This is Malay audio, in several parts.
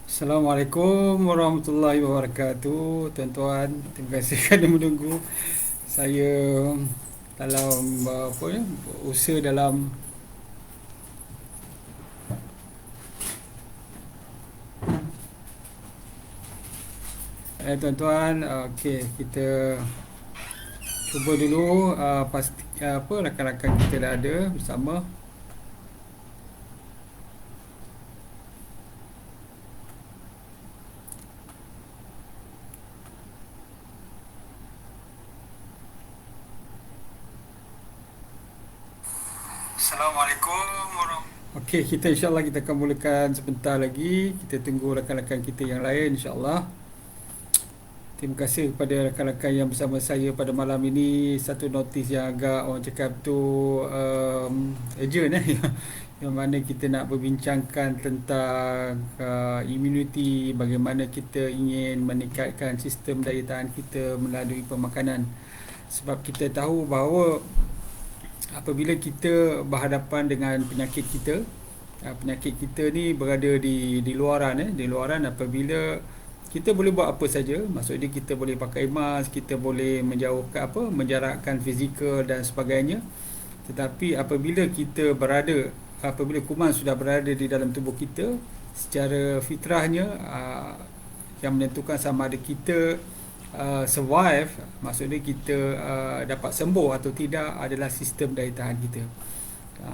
Assalamualaikum warahmatullahi wabarakatuh. Tuan-tuan, terima kasih kerana menunggu. Saya dalam usaha dalam tuan-tuan, okey, kita cuba dulu pasti rakan-rakan kita dah ada bersama. Assalamualaikum warahmatullahi. Okey, kita insya-Allah kita akan mulakan sebentar lagi. Kita tunggu rakan-rakan kita yang lain insya-Allah. Terima kasih kepada rakan-rakan yang bersama saya pada malam ini. Satu notis yang agak orang cakap tu urgent yang mana kita nak berbincangkan tentang immunity, bagaimana kita ingin meningkatkan sistem daya tahan kita melalui pemakanan. Sebab kita tahu bahawa apabila kita berhadapan dengan penyakit kita ni berada di luaran di luaran. Apabila kita boleh buat apa saja, maksudnya kita boleh pakai mask, kita boleh menjarakkan fizikal dan sebagainya. Tetapi apabila kuman sudah berada di dalam tubuh kita, secara fitrahnya yang menentukan sama ada kita survive, maksudnya kita dapat sembuh atau tidak, adalah sistem daya tahan kita.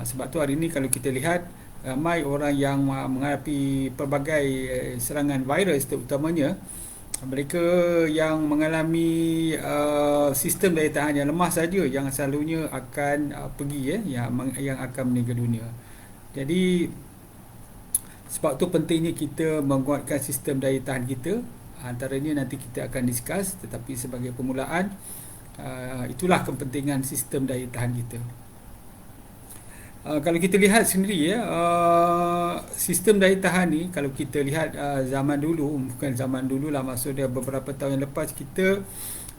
Sebab tu hari ini kalau kita lihat ramai orang yang menghadapi pelbagai serangan virus, terutamanya mereka yang mengalami sistem daya tahan yang lemah saja yang selalunya akan pergi yang akan meninggal dunia. Jadi sebab tu pentingnya kita menguatkan sistem daya tahan kita. Antaranya nanti kita akan discuss, tetapi sebagai permulaan itulah kepentingan sistem daya tahan kita. Kalau kita lihat sendiri sistem daya tahan ni, kalau kita lihat zaman dulu, bukan zaman dulu lah, maksudnya beberapa tahun yang lepas,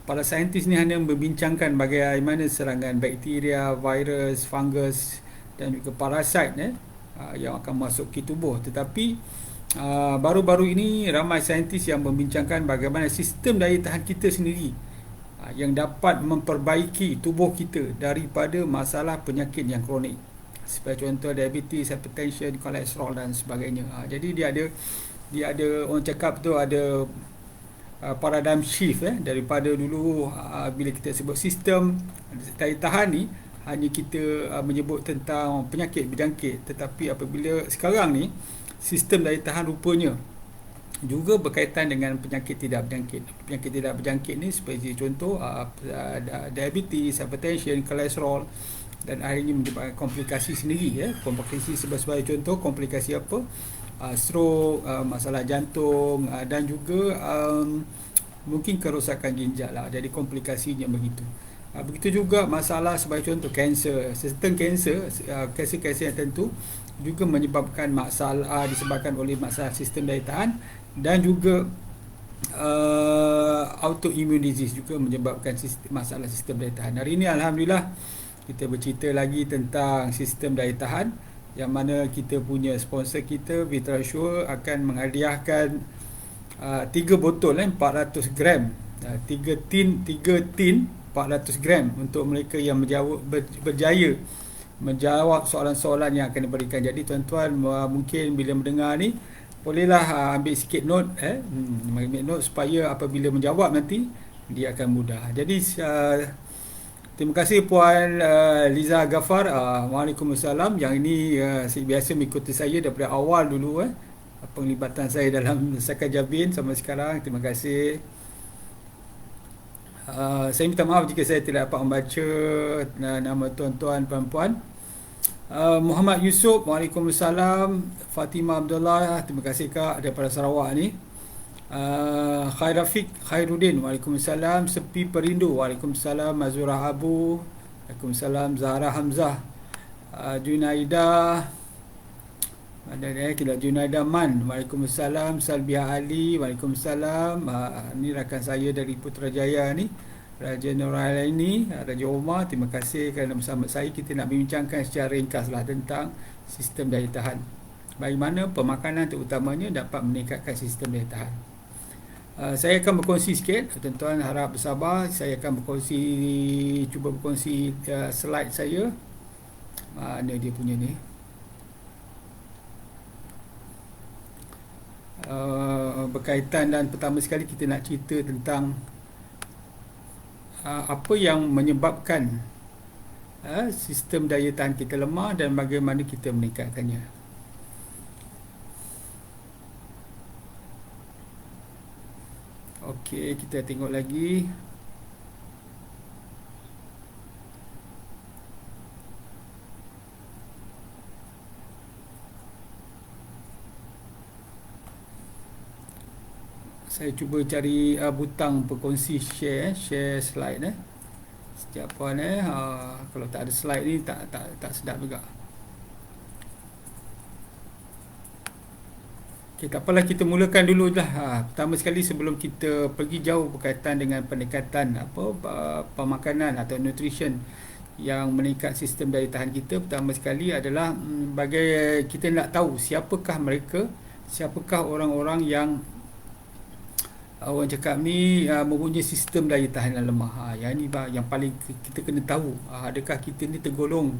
para saintis ni hanya membincangkan bagaimana serangan bakteria, virus, fungus dan juga parasit yang akan masuk ke tubuh. Tetapi baru-baru ini ramai saintis yang membincangkan bagaimana sistem daya tahan kita sendiri yang dapat memperbaiki tubuh kita daripada masalah penyakit yang kronik, seperti contoh diabetes, hypertension, kolesterol dan sebagainya. Jadi dia ada orang cakap tu ada paradigm shift daripada dulu bila kita sebut sistem daya tahan ni hanya kita menyebut tentang penyakit berjangkit, tetapi apabila sekarang ni sistem daya tahan rupanya juga berkaitan dengan penyakit tidak berjangkit. Penyakit tidak berjangkit ni seperti contoh diabetes, hypertension, kolesterol, dan akhirnya menyebabkan komplikasi sendiri komplikasi sebagai contoh komplikasi stroke, masalah jantung, dan juga mungkin kerosakan ginjal lah. Jadi komplikasinya begitu. Begitu juga masalah sebagai contoh kanser. Certain kanser yang tentu juga menyebabkan masalah, disebabkan oleh masalah sistem daya tahan, dan juga autoimmune disease juga menyebabkan masalah sistem daya tahan. Hari ini alhamdulillah kita bercerita lagi tentang sistem daya tahan, yang mana kita punya sponsor kita Vitrasure akan menghadiahkan 3 botol 400 gram, 3 tin 400 gram untuk mereka yang berjaya menjawab soalan-soalan yang akan diberikan. Jadi tuan-tuan mungkin bila mendengar ni bolehlah ambil sikit note ambil note supaya apabila menjawab nanti dia akan mudah. Jadi terima kasih Puan Liza Ghaffar. Waalaikumsalam. Yang ini biasa mengikuti saya daripada awal dulu penglibatan saya dalam Saka Jabin sampai sekarang. Terima kasih. Saya minta maaf jika saya tidak dapat membaca nama tuan-tuan puan-puan. Muhammad Yusuf, Waalaikumsalam. Fatimah Abdullah, terima kasih Kak daripada Sarawak ni. Khairafiq Khairuddin, Waalaikumsalam. Sepi Perindu, Waalaikumsalam. Mazurah Abu, Waalaikumsalam. Zahra Hamzah, Junaida, Junaida Man, Waalaikumsalam. Salbiah Ali, Waalaikumsalam. Ni rakan saya dari Putrajaya ni, Raja Nuraini, Raja Omar. Terima kasih kerana bersama saya. Kita nak bincangkan secara ringkas tentang sistem daya tahan. bagaimana pemakanan terutamanya dapat meningkatkan sistem daya tahan. Saya akan berkongsi sikit, tuan-tuan harap bersabar. Saya akan cuba berkongsi slide saya. Mana dia punya ni? Berkaitan, dan pertama sekali kita nak cerita tentang apa yang menyebabkan sistem daya tahan kita lemah dan bagaimana kita meningkatkannya. Okey, kita tengok lagi. Saya cuba cari butang berkongsi share slide setiap puan kalau tak ada slide ni tak sedap juga. Okey, tak apalah, kita mulakan dulu lah. Pertama sekali sebelum kita pergi jauh berkaitan dengan pendekatan pemakanan atau nutrition yang meningkat sistem daya tahan kita, pertama sekali adalah kita nak tahu siapakah orang-orang yang orang cakap ni mempunyai sistem daya tahan yang lemah. Yang ni yang paling kita kena tahu. Adakah kita ni tergolong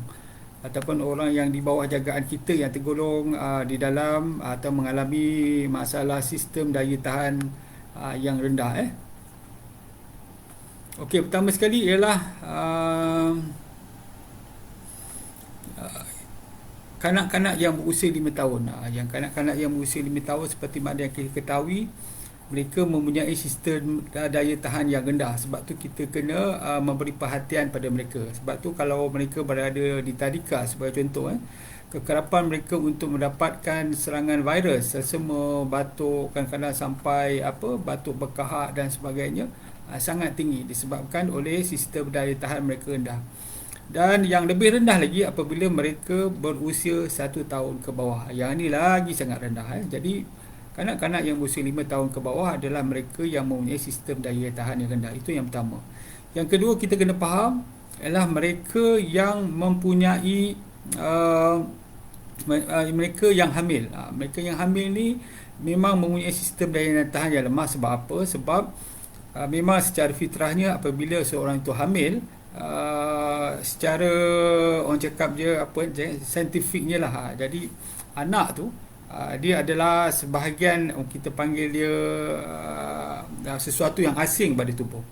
ataupun orang yang di bawah jagaan kita yang tergolong di dalam atau mengalami masalah sistem daya tahan yang rendah. Okey, pertama sekali ialah kanak-kanak yang berusia 5 tahun. Yang kanak-kanak yang berusia 5 tahun, seperti mana yang kita ketahui, mereka mempunyai sistem daya tahan yang rendah. Sebab tu kita kena memberi perhatian pada mereka. Sebab tu kalau mereka berada di tadika sebagai contoh, kekerapan mereka untuk mendapatkan serangan virus, selsema, batuk, kadang-kadang sampai batuk berkahak dan sebagainya, sangat tinggi disebabkan oleh sistem daya tahan mereka rendah. Dan yang lebih rendah lagi apabila mereka berusia 1 tahun ke bawah. Yang ni lagi sangat rendah. Jadi kanak-kanak yang berusia 5 tahun ke bawah adalah mereka yang mempunyai sistem daya tahan yang rendah. Itu yang pertama. Yang kedua, kita kena faham ialah mereka yang mempunyai mereka yang hamil. Mereka yang hamil ni memang mempunyai sistem daya tahan yang lemah. Sebab apa? Sebab memang secara fitrahnya apabila seorang itu hamil, secara orang cakap saintifiknya lah, jadi anak tu dia adalah sebahagian, kita panggil dia sesuatu yang asing pada tubuh.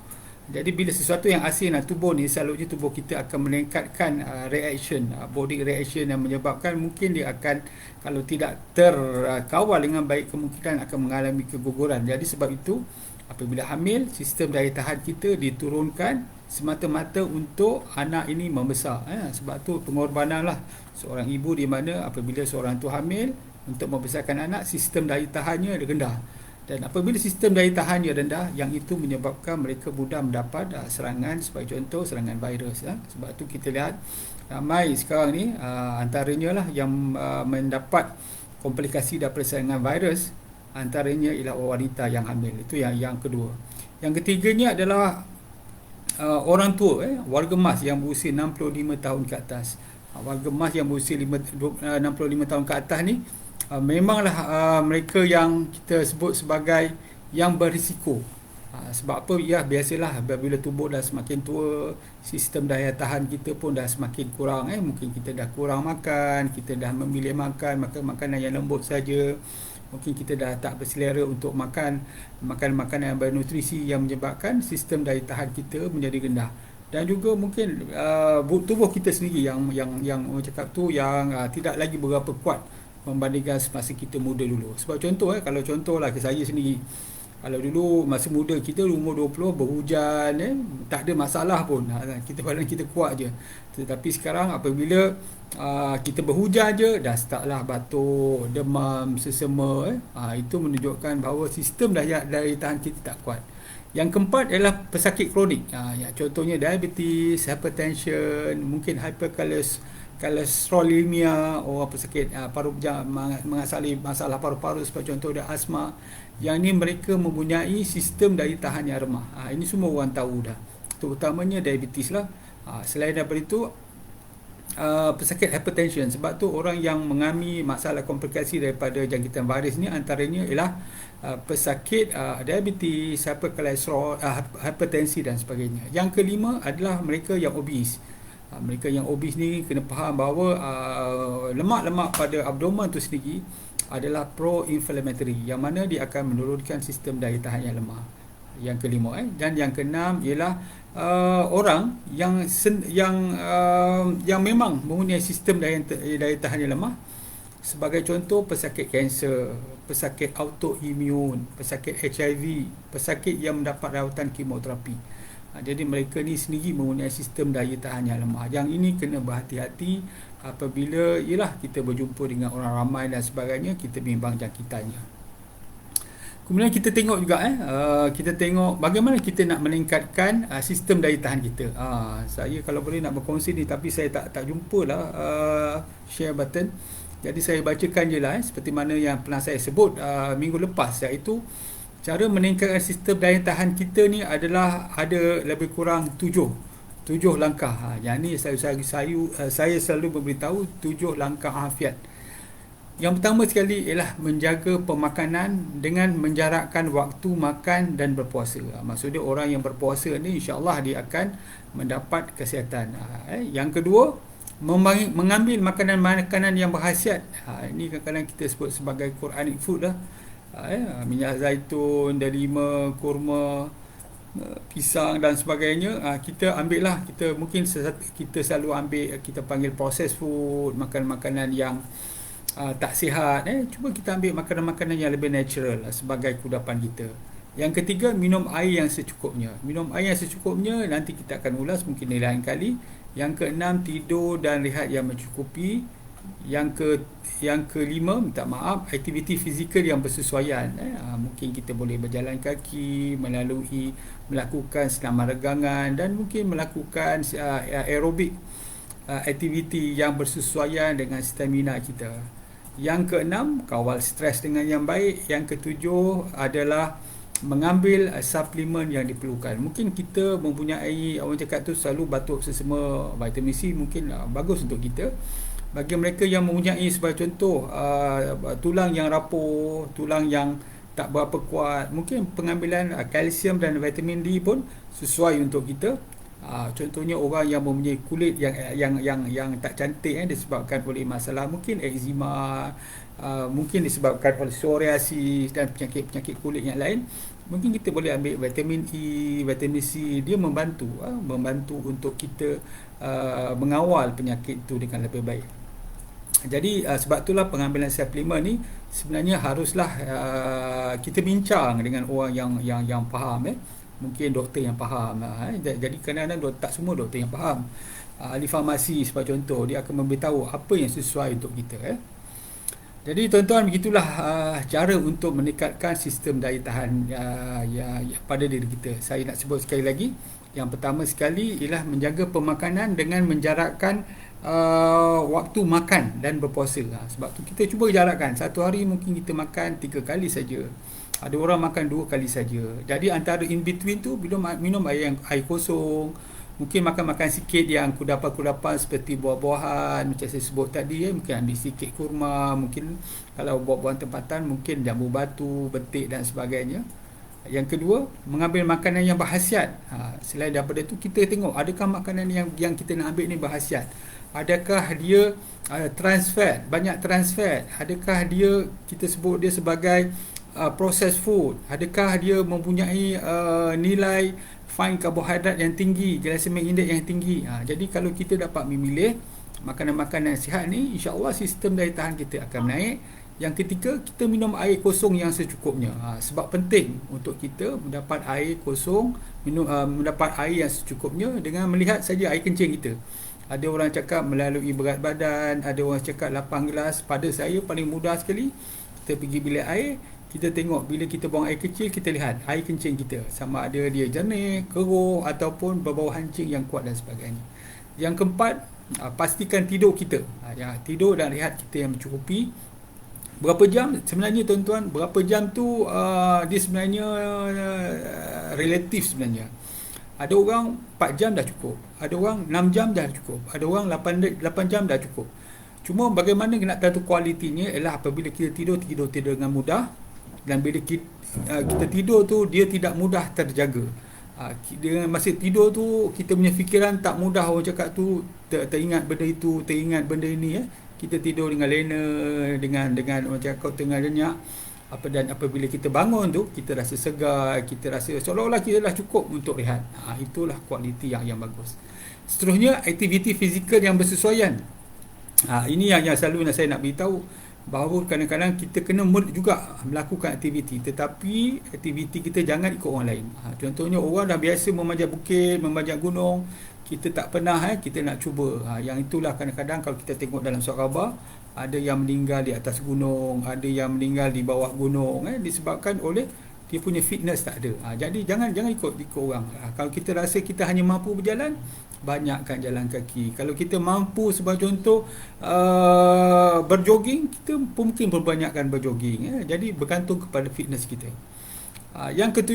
Jadi bila sesuatu yang asing dalam tubuh ni, selalunya tubuh kita akan meningkatkan reaction, body reaction, yang menyebabkan mungkin dia akan, kalau tidak terkawal dengan baik, kemungkinan akan mengalami keguguran. Jadi sebab itu apabila hamil, sistem daya tahan kita diturunkan semata-mata untuk anak ini membesar. Sebab tu pengorbanan lah seorang ibu, di mana apabila seorang tu hamil untuk membesarkan anak, sistem daya tahannya rendah. Dan apabila sistem daya tahannya rendah, yang itu menyebabkan mereka mudah mendapat serangan, sebagai contoh serangan virus. Sebab tu kita lihat ramai sekarang ni antaranya lah yang mendapat komplikasi daripada serangan virus, antaranya ialah wanita yang hamil. Itu yang kedua. Yang ketiganya adalah orang tua, warga emas yang berusia 65 tahun ke atas. Warga emas yang berusia 65 tahun ke atas ni memanglah mereka yang kita sebut sebagai yang berisiko. Sebab apa? Ya, biasalah apabila tubuh dah semakin tua, sistem daya tahan kita pun dah semakin kurang. Mungkin kita dah kurang makan, kita dah memilih makan makanan yang lembut saja. Mungkin kita dah tak berselera untuk makan makanan yang bernutrisi, yang menyebabkan sistem daya tahan kita menjadi rendah. Dan juga mungkin tubuh kita sendiri yang orang cakap tu yang tidak lagi berapa kuat membandingkan semasa kita muda dulu. Sebab contoh, kalau contohlah ke saya sendiri, kalau dulu masa muda kita umur 20 berhujan, tak ada masalah pun, badan kita kuat je. Tetapi sekarang apabila kita berhujan je, dah startlah batuk, demam, sesema. Itu menunjukkan bahawa sistem daya tahan kita tak kuat. Yang keempat ialah pesakit kronik. Contohnya diabetes, hypertension, mungkin hyperkolesterolemia, pesakit paru, mengasali masalah paru-paru, seperti contoh dia asma. Yang ni mereka mempunyai sistem daya tahan yang remah. Ini semua orang tahu dah. Terutamanya diabetes lah. Selain daripada itu, pesakit hypertension. Sebab tu orang yang mengalami masalah komplikasi daripada jangkitan varis ni antaranya ialah pesakit diabetes, hyperkolesterol, hipertensi dan sebagainya. Yang kelima adalah mereka yang obes. Mereka yang obes ni kena faham bahawa lemak-lemak pada abdomen tu sendiri adalah pro-inflammatory, yang mana dia akan menurunkan sistem daya tahan yang lemah. Yang kelima dan yang keenam ialah orang yang memang mempunyai sistem daya tahan yang lemah. Sebagai contoh, pesakit kanser, pesakit autoimun, pesakit HIV, pesakit yang mendapat rawatan kemoterapi. Jadi mereka ni sendiri mempunyai sistem daya tahan yang lemah. Yang ini kena berhati-hati apabila kita berjumpa dengan orang ramai dan sebagainya, kita bimbang jangkitannya. Kemudian kita tengok juga kita tengok bagaimana kita nak meningkatkan sistem daya tahan kita. Saya kalau boleh nak berkongsi ni, tapi saya tak jumpalah share button. Jadi saya bacakan je lah seperti mana yang pernah saya sebut minggu lepas, iaitu cara meningkatkan sistem daya tahan kita ni adalah ada lebih kurang 7 langkah. Yang ni saya selalu memberitahu 7 langkah afiat. Yang pertama sekali ialah menjaga pemakanan dengan menjarakkan waktu makan dan berpuasa. Maksudnya orang yang berpuasa ni insya-Allah dia akan mendapat kesihatan. Yang kedua, mengambil makanan-makanan yang berkhasiat. Ini kadang-kadang kita sebut sebagai Quranic food lah. Minyak zaitun, delima, kurma, pisang dan sebagainya. Kita ambil lah. Kita selalu ambil, kita panggil processed food, makanan-makanan yang tak sihat. Cuba kita ambil makanan-makanan yang lebih natural sebagai kudapan kita. Yang ketiga, minum air yang secukupnya. Minum air yang secukupnya nanti kita akan ulas mungkin lain kali. Yang keenam, tidur dan rehat yang mencukupi. Yang kelima, minta maaf, aktiviti fizikal yang bersesuaian. Mungkin kita boleh berjalan kaki, melakukan senaman regangan dan mungkin melakukan aerobik, aktiviti yang bersesuaian dengan stamina kita. Yang keenam, kawal stres dengan yang baik. Yang ketujuh adalah mengambil suplemen yang diperlukan. Mungkin kita mempunyai, orang cakap tu selalu batuk sesama, vitamin C mungkin bagus untuk kita. Bagi mereka yang mempunyai sebagai contoh tulang yang rapuh, tulang yang tak berapa kuat, mungkin pengambilan kalsium dan vitamin D pun sesuai untuk kita. Contohnya orang yang mempunyai kulit yang tak cantik disebabkan oleh masalah mungkin eczema, mungkin disebabkan oleh psoriasis dan penyakit kulit yang lain, mungkin kita boleh ambil vitamin E, vitamin C. Dia membantu untuk kita mengawal penyakit itu dengan lebih baik. Jadi sebab itulah pengambilan suplemen ni sebenarnya haruslah kita bincang dengan orang yang faham. Mungkin doktor yang faham. Jadi kadang-kadang tak semua doktor yang faham. Ahli farmasi sebagai contoh, dia akan memberitahu apa yang sesuai untuk kita. Jadi tuan-tuan, begitulah cara untuk meningkatkan sistem daya tahan pada diri kita. Saya nak sebut sekali lagi. Yang pertama sekali ialah menjaga pemakanan dengan menjarakkan waktu makan dan berpuasa. Sebab tu kita cuba jarakkan. Satu hari mungkin kita makan 3 kali saja. Ada orang makan 2 kali saja. Jadi antara in between tu, minum air kosong. Mungkin makan sikit yang kudapan-kudapan seperti buah-buahan macam saya sebut tadi. Mungkin ambil sikit kurma. Mungkin kalau buah-buahan tempatan, mungkin jambu batu, betik dan sebagainya. Yang kedua, mengambil makanan yang berkhasiat. Selain daripada itu, kita tengok adakah makanan yang kita nak ambil ni berkhasiat. Adakah dia trans fat, banyak trans fat. Adakah dia, kita sebut dia sebagai processed food. Adakah dia mempunyai nilai fine karbohidrat yang tinggi, glycemic index yang tinggi. Jadi kalau kita dapat memilih makanan-makanan sihat ni, insya-Allah sistem daya tahan kita akan naik. Yang ketiga, kita minum air kosong yang secukupnya. Sebab penting untuk kita mendapat air kosong, mendapat air yang secukupnya dengan melihat saja air kencing kita. Ada orang cakap melalui berat badan, ada orang cakap 8 gelas. Pada saya paling mudah sekali, kita pergi bilik air, kita tengok bila kita buang air kecil, kita lihat air kencing kita sama ada dia jernih, keruh ataupun berbau hancing yang kuat dan sebagainya. Yang keempat, pastikan tidur kita. Tidur dan rehat kita yang mencukupi. Berapa jam? Sebenarnya tuan-tuan, berapa jam tu dia sebenarnya relatif sebenarnya. Ada orang 4 jam dah cukup, ada orang 6 jam dah cukup, ada orang 8 jam dah cukup. Cuma bagaimana nak tahu kualitinya ialah apabila kita tidur dengan mudah, dan bila kita tidur tu dia tidak mudah terjaga. Dengan masa tidur tu kita punya fikiran tak mudah, orang cakap tu teringat benda itu, teringat benda ini. Kita tidur dengan lena, dengan orang cakap tengah lenyak. Dan apabila kita bangun tu, kita rasa segar, kita rasa seolah-olah kita dah cukup untuk rehat. Itulah kualiti yang bagus. Seterusnya, aktiviti fizikal yang bersesuaian. Ini yang selalu saya nak beritahu, bahawa kadang-kadang kita kena juga melakukan aktiviti, tetapi aktiviti kita jangan ikut orang lain. Contohnya orang dah biasa memanjat bukit, memanjat gunung, kita tak pernah kita nak cuba. Yang itulah kadang-kadang kalau kita tengok dalam surat khabar, ada yang meninggal di atas gunung, ada yang meninggal di bawah gunung, disebabkan oleh dia punya fitness tak ada. Jadi jangan ikut orang. Kalau kita rasa kita hanya mampu berjalan, banyakkan jalan kaki. Kalau kita mampu sebagai contoh berjoging, kita pun mungkin perbanyakkan berjoging. Jadi bergantung kepada fitness kita. Yang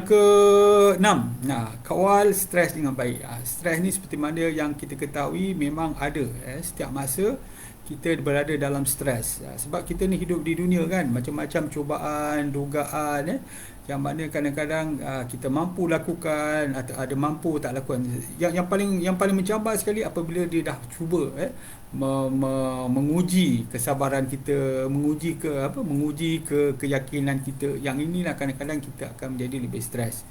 keenam, kawal stres dengan baik. Stres ni seperti mana yang kita ketahui memang ada. Setiap masa kita berada dalam stres. Sebab kita ni hidup di dunia kan, macam-macam cubaan, dugaan, yang mana kadang-kadang kita mampu lakukan atau ada mampu tak lakukan. Yang paling mencabar sekali apabila dia dah cuba menguji kesabaran kita, menguji keyakinan kita. Yang inilah kadang-kadang kita akan menjadi lebih stres.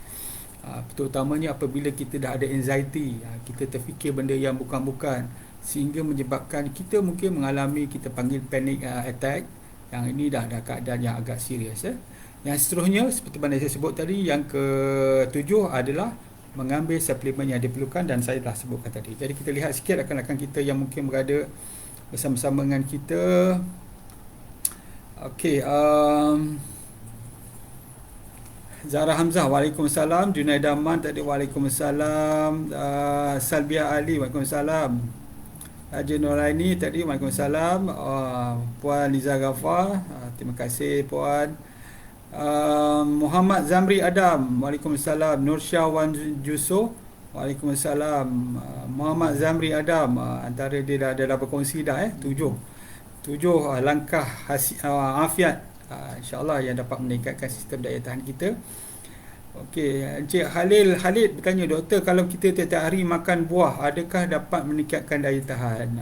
Terutamanya apabila kita dah ada anxiety, kita terfikir benda yang bukan-bukan, sehingga menyebabkan kita mungkin mengalami, kita panggil panic attack. Yang ini dah keadaan yang agak serius. Yang seterusnya seperti mana saya sebut tadi, yang ketujuh adalah mengambil suplemen yang diperlukan, dan saya dah sebutkan tadi. Jadi kita lihat sikit rakan-rakan kita yang mungkin berada bersama-sama dengan kita. Okey, Zara Hamzah, Waalaikumsalam. Junaidah Man tadi, Waalaikumsalam. Salbia Ali, Waalaikumsalam. Haji Nuraini tadi, Waalaikumsalam. Puan Liza Ghafar, terima kasih Puan. Muhammad Zamri Adam, Waalaikumsalam. Nursyah Wan Juso, Waalaikumsalam. Muhammad Zamri Adam, antara dia dah berkongsi dah tujuh langkah afiat, insyaAllah, yang dapat meningkatkan sistem daya tahan kita. Okey, Encik Khalid bertanya, doktor, kalau kita tiap-tiap hari makan buah, adakah dapat meningkatkan daya tahan?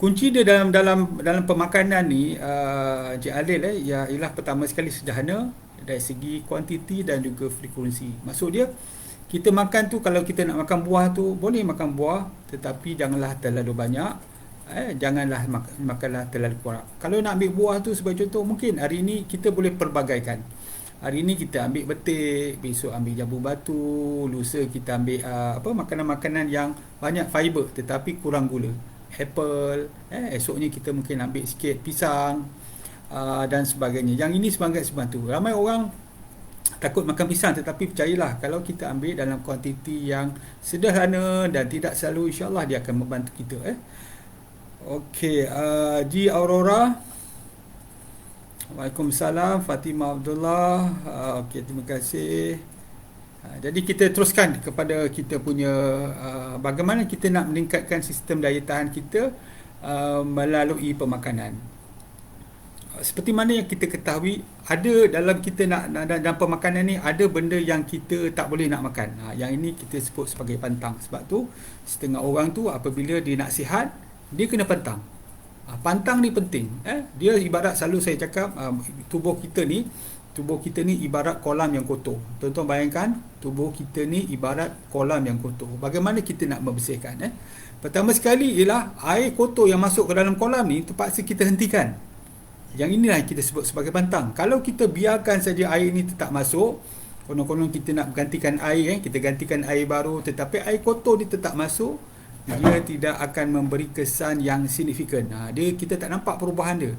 Kunci dia dalam pemakanan ni, Encik Khalid, ialah pertama sekali sederhana dari segi kuantiti dan juga frekuensi. Maksud dia, kita makan tu, kalau kita nak makan buah tu, boleh makan buah, tetapi janganlah terlalu banyak. Janganlah makanlah terlalu kurang. Kalau nak ambil buah tu sebagai contoh, mungkin hari ni kita boleh perbagaikan. Hari ni kita ambil betik, besok ambil jambu batu, lusa kita ambil makanan-makanan yang banyak fiber tetapi kurang gula. Apple, esoknya kita mungkin ambil sikit pisang, dan sebagainya. Yang ini sebagai sebantu. Ramai orang takut makan pisang, tetapi percayalah, kalau kita ambil dalam kuantiti yang sederhana dan tidak selalu, insya-Allah dia akan membantu kita. Okey, G Aurora, Waalaikumsalam. Fatimah Abdullah, okey, terima kasih. Jadi kita teruskan kepada kita punya bagaimana kita nak meningkatkan sistem daya tahan kita melalui pemakanan. Seperti mana yang kita ketahui, ada dalam kita dalam pemakanan ni ada benda yang kita tak boleh nak makan. Yang ini kita sebut sebagai pantang. Sebab tu setengah orang tu apabila dia nak sihat, dia kena pantang. Pantang ni penting. Dia ibarat, selalu saya cakap, tubuh kita ni ibarat kolam yang kotor. Tuan-tuan bayangkan, tubuh kita ni ibarat kolam yang kotor. Bagaimana kita nak membersihkan? Pertama sekali ialah air kotor yang masuk ke dalam kolam ni terpaksa kita hentikan. Yang inilah kita sebut sebagai pantang. Kalau kita biarkan saja air ni tetap masuk, konon-konon kita nak gantikan air, kita gantikan air baru, tetapi air kotor dia tetap masuk, dia tidak akan memberi kesan yang signifikan. Kita tak nampak perubahan dia.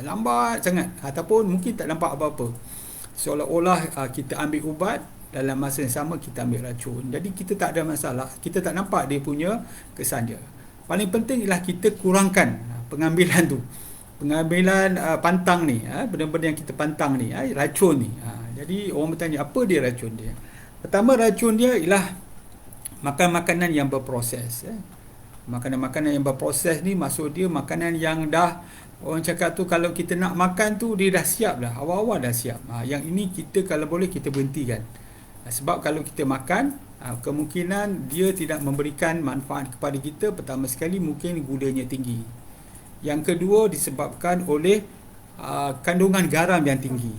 Lambat sangat, ataupun mungkin tak nampak apa-apa. Seolah-olah kita ambil ubat, dalam masa yang sama kita ambil racun. Jadi kita tak ada masalah, kita tak nampak dia punya kesan dia. Paling penting ialah kita kurangkan pengambilan tu. Pengambilan pantang ni, benda-benda yang kita pantang ni, racun ni. Jadi orang bertanya, apa dia racun dia? Pertama, racun dia ialah makan makanan yang berproses. Makanan-makanan yang berproses ni maksud dia makanan yang dah, orang cakap tu, kalau kita nak makan tu dia dah siap dah, awal-awal dah siap. Yang ini kita kalau boleh kita berhentikan. Sebab kalau kita makan, kemungkinan dia tidak memberikan manfaat kepada kita. Pertama sekali mungkin gulanya tinggi. Yang kedua disebabkan oleh kandungan garam yang tinggi.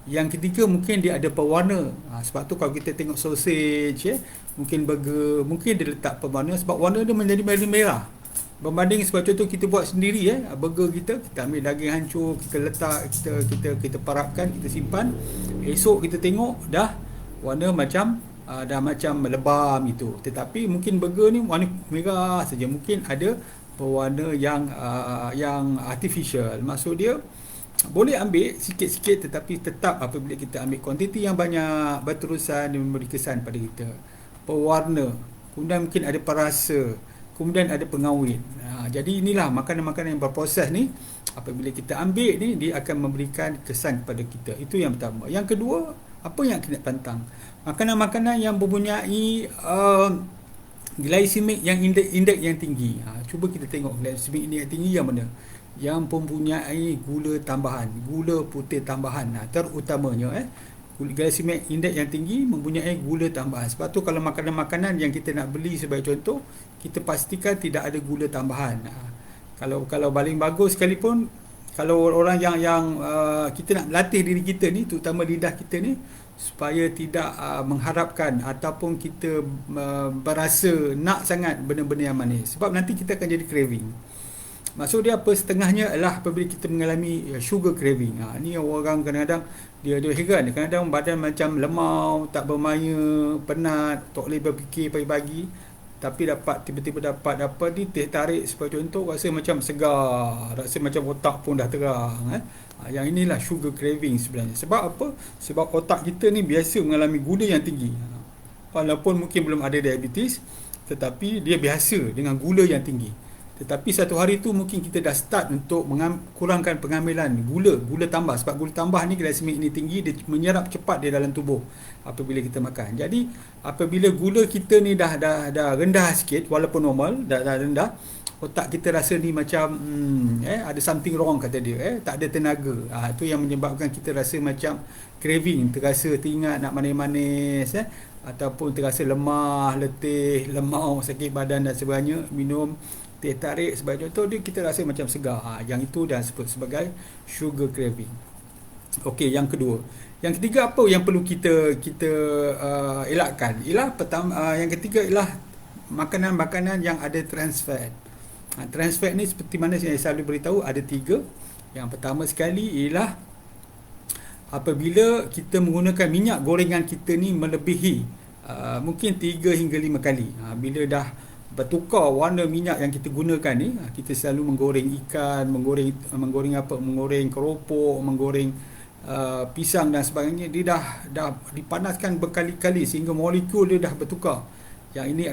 Yang ketiga mungkin dia ada pewarna. Sebab tu kalau kita tengok sausage, mungkin burger, mungkin dia letak pewarna sebab warna dia menjadi merah. Berbanding sebab contoh kita buat sendiri, burger kita ambil daging hancur, kita letak, kita parapkan, kita simpan. Esok kita tengok dah warna macam dah macam lebam itu. Tetapi mungkin burger ni warna merah saja, mungkin ada pewarna yang artificial. Maksud dia boleh ambil sikit-sikit, tetapi tetap apabila kita ambil kuantiti yang banyak berterusan, dia memberi kesan pada kita. Pewarna, kemudian mungkin ada perasa, kemudian ada pengawet. Jadi inilah makanan-makanan yang berproses ni, apabila kita ambil ni, dia akan memberikan kesan kepada kita. Itu yang pertama. Yang kedua, apa yang kena pantang? Makanan-makanan yang mempunyai glycemic yang indeks yang tinggi. Cuba kita tengok glycemic indeks yang tinggi yang mana? Yang mempunyai gula tambahan, gula putih tambahan, terutamanya glycemic index yang tinggi mempunyai gula tambahan. Sebab tu kalau makanan-makanan yang kita nak beli sebagai contoh, kita pastikan tidak ada gula tambahan. Kalau paling bagus sekalipun, kalau orang yang kita nak latih diri kita ni, terutama lidah kita ni, supaya tidak mengharapkan ataupun kita berasa nak sangat benda-benda yang manis, sebab nanti kita akan jadi craving. Maksud dia apa? Setengahnya adalah apabila kita mengalami sugar craving. Ni orang kadang-kadang dia heran, kadang-kadang badan macam lemau, tak bermaya, penat, tak boleh berfikir pagi-pagi, tapi tiba-tiba dapat ni teh tarik sebagai contoh, rasa macam segar, rasa macam otak pun dah terang. Yang inilah sugar craving sebenarnya. Sebab apa? Sebab otak kita ni biasa mengalami gula yang tinggi. Walaupun mungkin belum ada diabetes, tetapi dia biasa dengan gula yang tinggi. Tetapi satu hari tu mungkin kita dah start untuk kurangkan pengambilan gula tambah. Sebab gula tambah ni, glycemic ini tinggi, dia menyerap cepat di dalam tubuh apabila kita makan. Jadi apabila gula kita ni dah rendah sikit, walaupun normal, dah rendah, otak kita rasa ni macam ada something wrong, kata dia, tak ada tenaga. Itu yang menyebabkan kita rasa macam craving, terasa teringat nak manis-manis, ataupun terasa lemah, letih, lemau, sakit badan dan sebagainya. Minum teh tarik sebagai contoh, dia kita rasa macam segar. Yang itu dah sebut sebagai sugar craving. Okey, yang kedua. Yang ketiga, apa yang perlu kita elakkan? Yang ketiga ialah makanan-makanan yang ada trans fat. Trans fat ni seperti mana yang saya selalu beritahu, ada 3. Yang pertama sekali ialah apabila kita menggunakan minyak gorengan kita ni melebihi mungkin 3 hingga 5 kali. Bila dah bertukar warna minyak yang kita gunakan ni, kita selalu menggoreng ikan, menggoreng keropok, menggoreng pisang dan sebagainya, dia dah dipanaskan berkali-kali sehingga molekul dia dah bertukar. Yang ini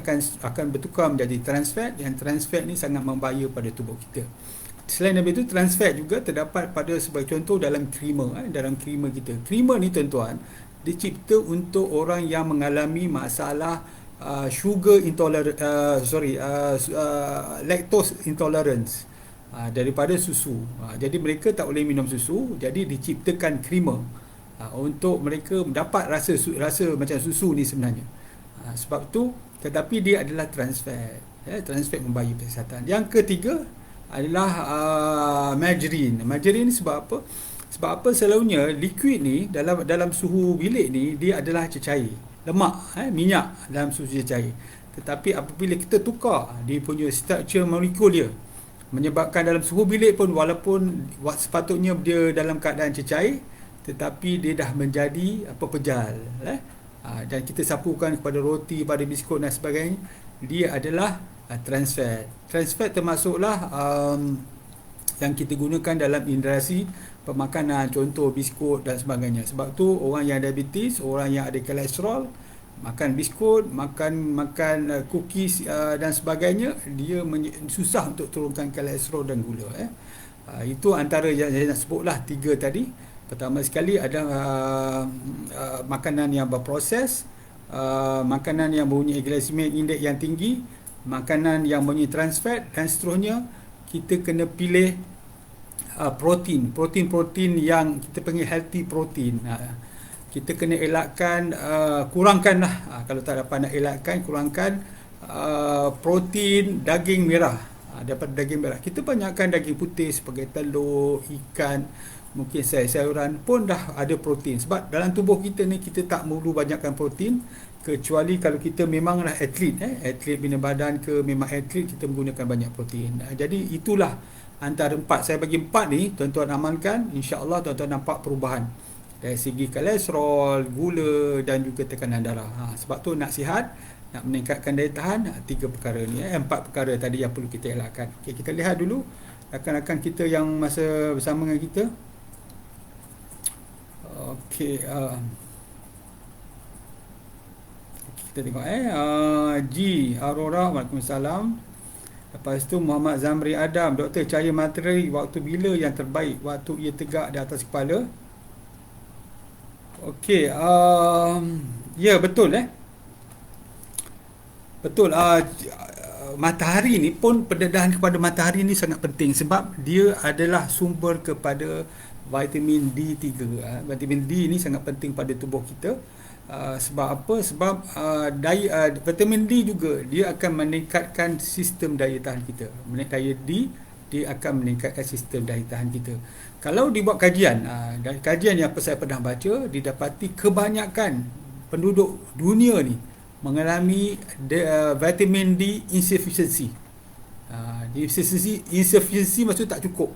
akan bertukar menjadi trans fat, dan trans fat ni sangat membahaya pada tubuh kita. Selain daripada itu, trans fat juga terdapat pada sebagai contoh dalam creamer, dalam creamer kita. Creamer ni tuan-tuan dicipta untuk orang yang mengalami masalah lactose intolerance daripada susu. Jadi mereka tak boleh minum susu, jadi diciptakan creamer untuk mereka dapat rasa macam susu ni sebenarnya. Sebab tu, tetapi dia adalah trans fat. Trans fat membahaya kesihatan. Yang ketiga adalah margarine. Margarine sebab apa? Sebab apa? Selalunya liquid ni dalam suhu bilik ni dia adalah cecair, lemak, minyak dalam susu cair. Tetapi apabila kita tukar dia punya structure molekul dia, menyebabkan dalam suhu bilik pun, walaupun sepatutnya dia dalam keadaan cecair, tetapi dia dah menjadi pejal, dan kita sapukan kepada roti, pada biskut dan sebagainya, dia adalah trans fat. Trans fat termasuklah yang kita gunakan dalam industri pemakanan, contoh biskut dan sebagainya. Sebab tu orang yang diabetes, orang yang ada kolesterol, makan biskut, makan cookies dan sebagainya, dia susah untuk turunkan kolesterol dan gula. Itu antara yang saya nak sebutlah 3 tadi. Pertama sekali ada makanan yang berproses, makanan yang mempunyai glycemic index yang tinggi, makanan yang mempunyai trans fat, dan seterusnya. Kita kena pilih protein yang kita panggil healthy protein. Kita kena elakkan, kurangkanlah, kalau tak dapat nak elakkan, kurangkan protein daging merah. Daripada daging merah, kita banyakkan daging putih sebagai telur, ikan, mungkin sayur-sayuran pun dah ada protein. Sebab dalam tubuh kita ni, kita tak perlu banyakkan protein, kecuali kalau kita memanglah atlet, atlet bina badan ke, memang atlet, kita menggunakan banyak protein. Jadi itulah antara 4. Saya bagi 4 ni, tuan-tuan amalkan, insya-Allah tuan-tuan nampak perubahan dari segi kolesterol, gula dan juga tekanan darah. Sebab tu nak sihat, nak meningkatkan daya tahan, 3 perkara ni, 4 perkara tadi yang perlu kita elakkan. Okey, kita lihat dulu rakan-rakan kita yang masa bersama dengan kita. Okey, kita tengok G Aurora, Waalaikumsalam. Lepas tu Muhammad Zamri Adam, Doktor, cahaya matahari waktu bila yang terbaik? Waktu ia tegak di atas kepala. Okey, ya betul betul. Matahari ni pun, pendedahan kepada matahari ni sangat penting, sebab dia adalah sumber kepada vitamin D3. Vitamin D ni sangat penting pada tubuh kita. Sebab apa? Sebab vitamin D juga dia akan meningkatkan sistem daya tahan kita. Daya D, dia akan meningkatkan sistem daya tahan kita. Kalau dibuat kajian, dari kajian yang saya pernah baca, didapati kebanyakan penduduk dunia ni mengalami vitamin D insufficiency. Insufficiency maksud tak cukup.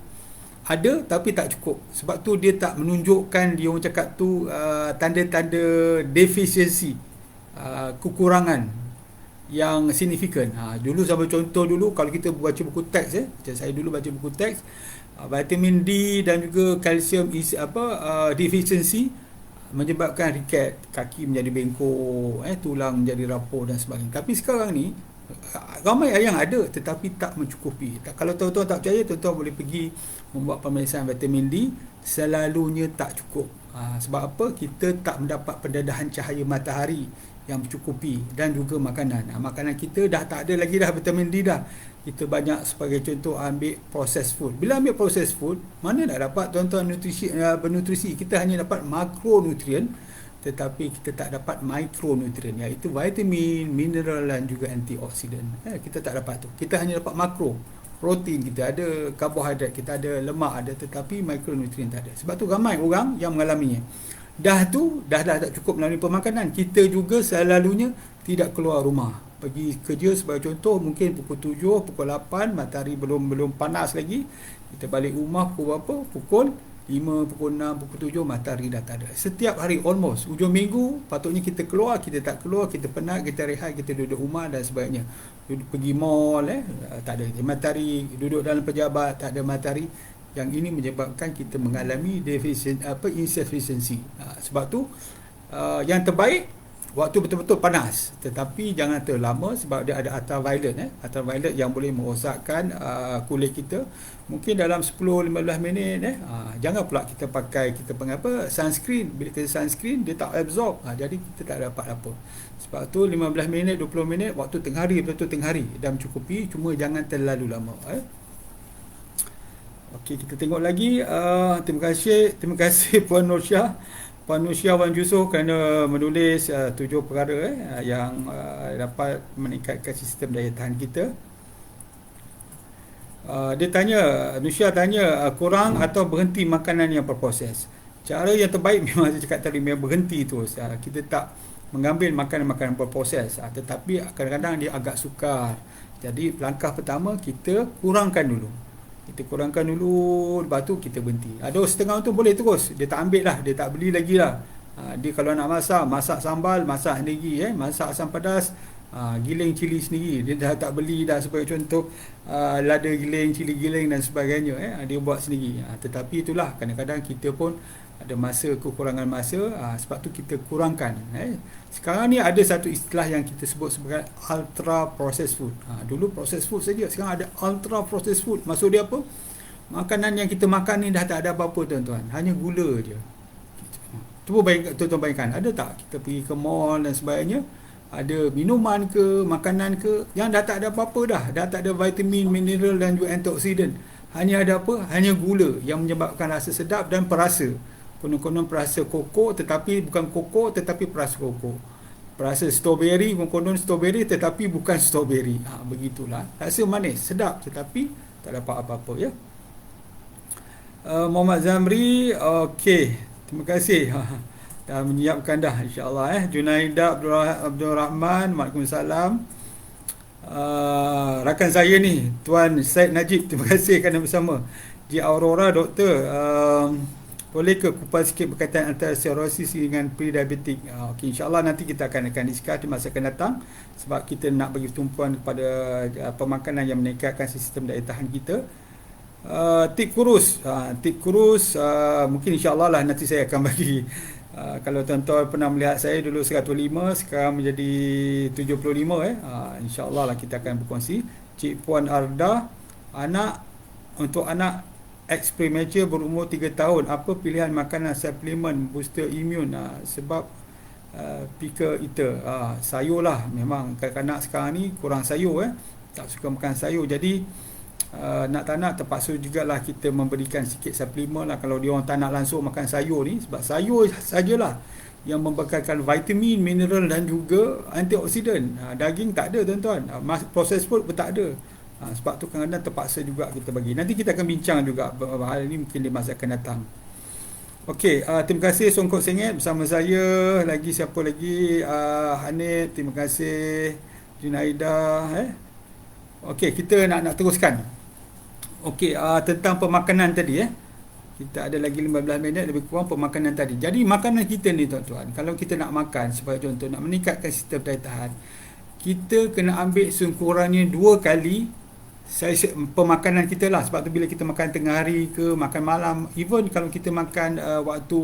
Ada tapi tak cukup. Sebab tu dia tak menunjukkan, dia orang cakap tu tanda-tanda deficiency, kekurangan yang signifikan. Dulu sama contoh dulu, kalau kita baca buku teks, saya dulu baca buku teks, vitamin D dan juga kalsium deficiency menyebabkan riket, kaki menjadi bengkok, tulang menjadi rapuh dan sebagainya. Tapi sekarang ni ramai yang ada tetapi tak mencukupi. Kalau tuan-tuan tak percaya, tuan-tuan boleh pergi membuat pemeriksaan vitamin D, selalunya tak cukup. Sebab apa? Kita tak mendapat pendedahan cahaya matahari yang mencukupi, dan juga makanan. Makanan kita dah tak ada lagi dah vitamin D dah. Kita banyak, sebagai contoh, ambil processed food. Bila ambil processed food, mana nak dapat tuan-tuan bernutrisi? Kita hanya dapat makronutrien, tetapi kita tak dapat mikronutrien, iaitu vitamin, mineral dan juga antioksidan. Kita tak dapat tu. Kita hanya dapat makro. Protein kita ada, karbohidrat kita ada, lemak ada, tetapi mikronutrien tak ada. Sebab tu ramai orang yang mengalaminya. Dah tak cukup melalui pemakanan. Kita juga selalunya tidak keluar rumah. Pergi kerja sebagai contoh, mungkin pukul 7, pukul 8, matahari belum panas lagi. Kita balik rumah pukul berapa? Pukul 5, pukul 6, pukul 7, matahari dah tak ada. Setiap hari almost. Ujung minggu patutnya kita keluar, kita tak keluar, kita penat, kita rehat, kita duduk rumah dan sebagainya. Pergi mall, tak ada matahari, duduk dalam pejabat, tak ada matahari. Yang ini menyebabkan kita mengalami insufficiency. Sebab tu yang terbaik waktu betul-betul panas, tetapi jangan terlalu lama, sebab dia ada ultraviolet, ultraviolet yang boleh merosakkan kulit kita. Mungkin dalam 10-15 minit, jangan pula kita pakai, kita panggil sunscreen. Bila kita sunscreen, dia tak absorb, jadi kita tak dapat apa. Sebab tu 15 minit, 20 minit waktu tengah hari, betul-betul tengah hari dah mencukupi, cuma jangan terlalu lama. Okey, kita tengok lagi. Terima kasih Puan Nursyah, Puan Nursyah Wan Yusof, kerana menulis 7 perkara yang dapat meningkatkan sistem daya tahan kita. Dia tanya, Nursyah tanya, kurang atau berhenti makanan yang berproses. Cara yang terbaik memang saya cakap tadi, memang berhenti terus. Kita tak mengambil makanan-makanan berproses, tetapi kadang-kadang dia agak sukar. Jadi langkah pertama, kita kurangkan dulu. Lepas tu kita berhenti. Ada setengah tu boleh terus, dia tak ambil lah, dia tak beli lagi lah. Dia kalau nak masak sambal, masak sendiri, masak asam pedas, giling cili sendiri, dia dah tak beli dah. Sebagai contoh, lada giling, cili giling dan sebagainya, dia buat sendiri. Tetapi itulah, kadang-kadang kita pun ada kekurangan masa, sebab tu kita kurangkan. Sekarang ni ada satu istilah yang kita sebut sebagai ultra processed food. Dulu processed food saja, sekarang ada ultra processed food. Maksud dia apa? Makanan yang kita makan ni dah tak ada apa-apa, tuan-tuan, hanya gula je. Cuba tuan-tuan bayangkan, ada tak kita pergi ke mall dan sebagainya, ada minuman ke, makanan ke, yang dah tak ada apa-apa dah tak ada vitamin, mineral dan juga antioksidan. Hanya ada apa? Hanya gula yang menyebabkan rasa sedap dan perasa. Konon-konon perasa koko tetapi bukan koko, tetapi perasa koko. Perasa strawberry, konon strawberry tetapi bukan strawberry. Begitulah. Rasa manis, sedap tetapi tak dapat apa-apa ya. Muhammad Zamri, okey. Terima kasih. Dah menyiapkan dah insya-Allah Junaida Abdul Rahman, Waalaikumsalam. Rakan saya ni Tuan Syed Najib, terima kasih kerana bersama. Di Aurora doktor, boleh ke kupas sikit berkaitan antara cirrhosis dengan pre-diabetic? Okey, insya-Allah nanti kita akan discuss di masa akan datang, sebab kita nak bagi tumpuan kepada pemakanan yang meningkatkan sistem daya tahan kita. Tip kurus, mungkin insya-Allah lah nanti saya akan bagi. Kalau tuan-tuan pernah melihat saya dulu 105, sekarang menjadi 75 insya-Allah lah kita akan berkongsi. Cik Puan Arda, untuk anak ex premature berumur 3 tahun, apa pilihan makanan suplemen booster imun? Sebab pika eater, sayur lah. Memang kanak-kanak sekarang ni kurang sayur, tak suka makan sayur. Jadi nak tak nak terpaksa jugalah kita memberikan sikit suplemen lah kalau dia orang tak nak langsung makan sayur ni, sebab sayur sajalah yang membekalkan vitamin, mineral dan juga antioksidan. Daging tak ada tuan-tuan, proses food pun tak ada. Sebab tu kadang-kadang terpaksa juga kita bagi. Nanti kita akan bincang juga hal ini mungkin di masa akan datang. Okey, terima kasih Songkok Sengit bersama saya. Lagi siapa lagi? Hanif, terima kasih. Junaida. Okey, kita nak teruskan. Okey, tentang pemakanan tadi kita ada lagi 15 minit lebih kurang pemakanan tadi. Jadi makanan kita ni tuan-tuan, kalau kita nak makan sebagai contoh, nak meningkatkan sistem daya tahan, kita kena ambil sungkurannya 2 kali pemakanan kita lah. Sebab tu bila kita makan tengah hari ke, makan malam, even kalau kita makan waktu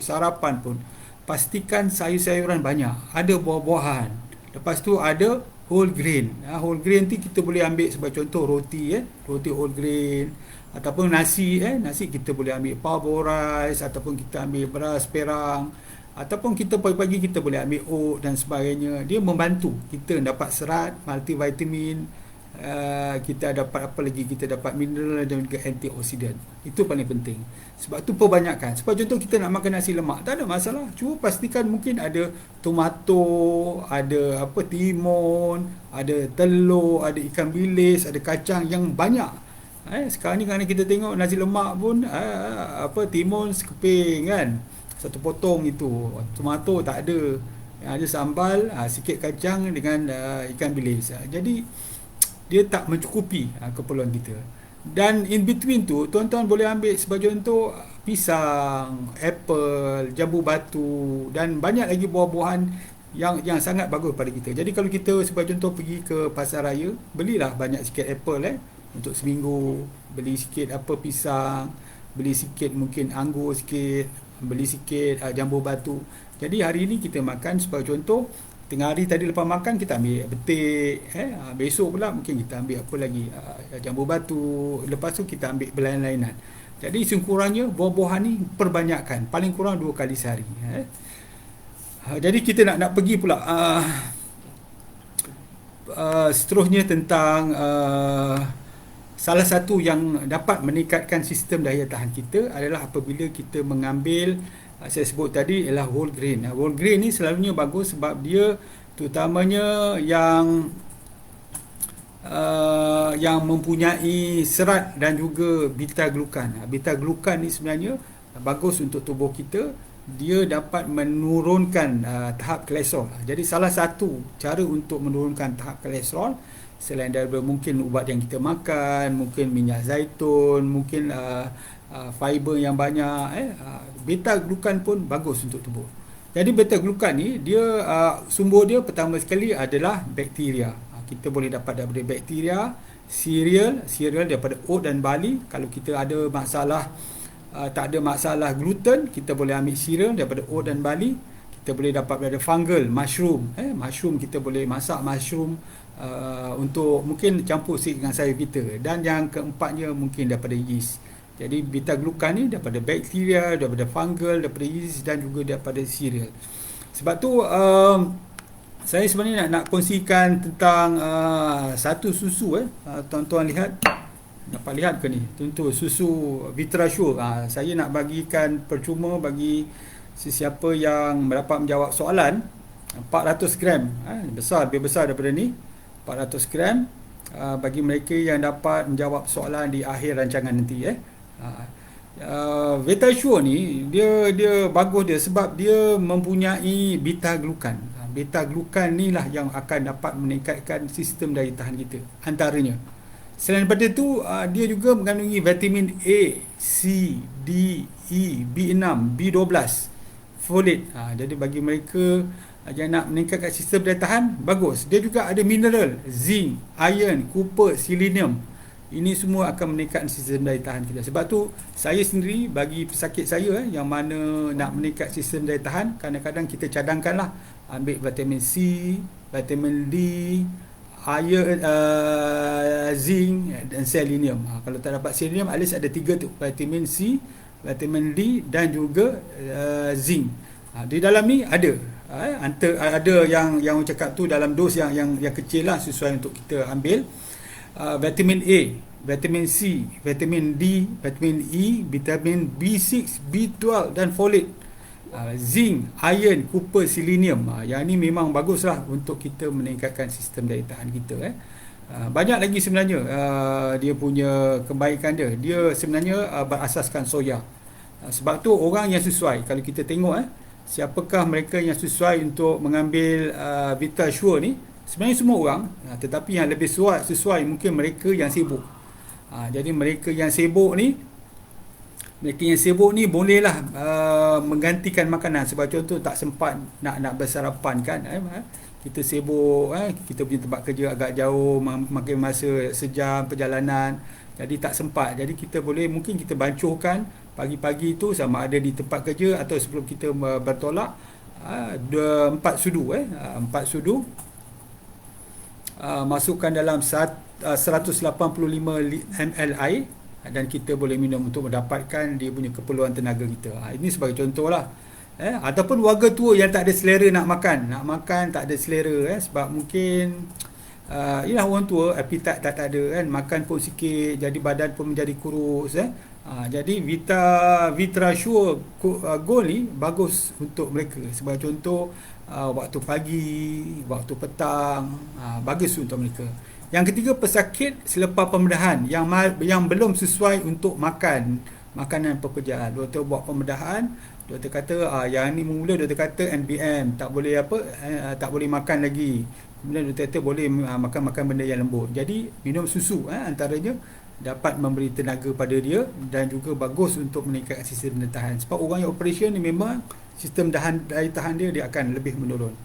sarapan pun, pastikan sayur-sayuran banyak, ada buah-buahan. Lepas tu ada whole grain. Whole grain tu kita boleh ambil sebagai contoh roti, roti whole grain, ataupun nasi, nasi kita boleh ambil parboiled rice, ataupun kita ambil beras perang, ataupun kita pagi-pagi kita boleh ambil oat dan sebagainya. Dia membantu kita dapat serat, multivitamin, kita dapat apa lagi, kita dapat mineral dan juga antioksidan. Itu paling penting. Sebab tu perbanyakkan. Sebab contoh kita nak makan nasi lemak, tak ada masalah. Cuma pastikan mungkin ada tomato, ada timun, ada telur, ada ikan bilis, ada kacang yang banyak. Sekarang ni kerana kita tengok nasi lemak pun timun sekeping kan, satu potong itu. Tomato tak ada. Yang ada sambal, sikit kacang dengan ikan bilis. Jadi dia tak mencukupi keperluan kita. Dan in between tu, tuan-tuan boleh ambil sebagai contoh pisang, apple, jambu batu dan banyak lagi buah-buahan yang sangat bagus pada kita. Jadi kalau kita sebagai contoh pergi ke pasar raya, belilah banyak sikit apple untuk seminggu, beli sikit pisang, beli sikit mungkin anggur sikit, beli sikit jambu batu. Jadi hari ini kita makan sebagai contoh, tengah hari tadi lepas makan kita ambil betik, besok pula mungkin kita ambil apa lagi, jambu batu, lepas tu kita ambil berlainan-lainan. Jadi sungkurannya buah-buahan ni perbanyakkan, paling kurang 2 kali sehari. Jadi kita nak pergi pula seterusnya tentang salah satu yang dapat meningkatkan sistem daya tahan kita adalah apabila kita mengambil, saya sebut tadi, ialah whole grain. Whole grain ni selalunya bagus sebab dia terutamanya yang mempunyai serat dan juga beta-glukan. Beta-glukan ni sebenarnya bagus untuk tubuh kita. Dia dapat menurunkan tahap kolesterol. Jadi salah satu cara untuk menurunkan tahap kolesterol, selain daripada mungkin ubat yang kita makan, mungkin minyak zaitun, mungkin fiber yang banyak, beta-glukan pun bagus untuk tubuh. Jadi beta-glukan ni dia sumber dia pertama sekali adalah bakteria. Kita boleh dapat daripada bakteria, cereal daripada oat dan barley. Kalau kita ada masalah, tak ada masalah gluten, kita boleh ambil cereal daripada oat dan barley. Kita boleh dapat daripada fungal, mushroom. Mushroom kita boleh masak mushroom untuk mungkin campur sikit dengan sayur kita. Dan yang keempatnya mungkin daripada yeast. Jadi beta glukan ni daripada bakteria, daripada fungal, daripada yeast dan juga daripada cereal. Sebab tu saya sebenarnya nak kongsikan tentang satu susu tuan-tuan lihat, dapat lihat ke ni, tentu susu Vitrasure. Saya nak bagikan percuma bagi sesiapa yang dapat menjawab soalan. 400 gram, besar, lebih besar daripada ni, 400 gram, bagi mereka yang dapat menjawab soalan di akhir rancangan nanti. Vitrasure ni dia bagus dia sebab dia mempunyai beta glukan. Beta glukan ni lah yang akan dapat meningkatkan sistem daya tahan kita antaranya. Selain daripada tu, dia juga mengandungi vitamin A, C, D, E, B6, B12, folate. Jadi bagi mereka yang nak meningkatkan sistem daya tahan, bagus. Dia juga ada mineral, zinc, iron, copper, selenium. Ini semua akan meningkatkan sistem daya tahan kita. Sebab tu saya sendiri bagi pesakit saya yang mana nak meningkat sistem daya tahan, kadang-kadang kita cadangkanlah ambil vitamin C, vitamin D, iron, zinc dan selenium. Kalau tak dapat selenium, at least ada 3 tu, vitamin C, vitamin D dan juga zinc. Di dalam ni ada ada yang cakap tu dalam dos yang kecil lah, sesuai untuk kita ambil. Vitamin A, vitamin C, vitamin D, vitamin E, vitamin B6, B12 dan folate. Zinc, iron, copper, selenium. Yang ni memang baguslah untuk kita meningkatkan sistem daya tahan kita. Banyak lagi sebenarnya dia punya kebaikan dia. Dia sebenarnya berasaskan soya. Sebab tu orang yang sesuai, kalau kita tengok siapakah mereka yang sesuai untuk mengambil Vitrasure ni, sebenarnya semua orang, tetapi yang lebih sesuai mungkin mereka yang sibuk. Jadi mereka yang sibuk ni bolehlah menggantikan makanan. Sebab contoh tak sempat nak bersarapan kan, kita sibuk, kita punya tempat kerja agak jauh, makin masa sejam perjalanan, jadi tak sempat. Jadi kita boleh, mungkin kita bancuhkan pagi-pagi tu, sama ada di tempat kerja atau sebelum kita bertolak, 4 sudu 4 sudu, masukkan dalam 185 ml air, dan kita boleh minum untuk mendapatkan dia punya keperluan tenaga kita. Ini sebagai contoh lah. Ataupun warga tua yang tak ada selera nak makan tak ada selera, sebab mungkin ialah orang tua, appetite tak ada kan, makan pun sikit, jadi badan pun menjadi kurus. Jadi Vitrasure Gold ni bagus untuk mereka. Sebagai contoh, waktu pagi, waktu petang, bagus untuk mereka. Yang ketiga, pesakit selepas pembedahan yang belum sesuai untuk makanan pekerjaan. Doktor buat pembedahan, doktor kata yang ni mula doktor kata NBM, tak boleh tak boleh makan lagi. Kemudian doktor kata boleh makan benda yang lembut. Jadi minum susu antaranya dapat memberi tenaga pada dia dan juga bagus untuk meningkatkan sistem daya tahan. Sebab orang yang operation ni memang sistem daya tahan dia akan lebih menurun.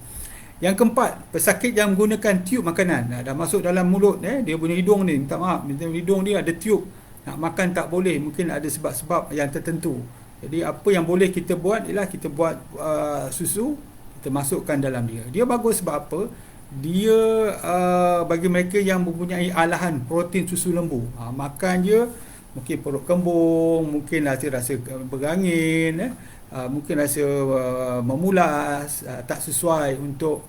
Yang keempat, pesakit yang menggunakan tiub makanan, dah masuk dalam mulut, dia punya hidung ni, minta maaf, hidung dia ada tiub, nak makan tak boleh, mungkin ada sebab-sebab yang tertentu. Jadi apa yang boleh kita buat ialah kita buat susu, kita masukkan dalam dia. Dia bagus sebab apa? Dia bagi mereka yang mempunyai alahan protein susu lembu, makan je mungkin perut kembung, mungkin rasa berangin, mungkin rasa memulas, tak sesuai untuk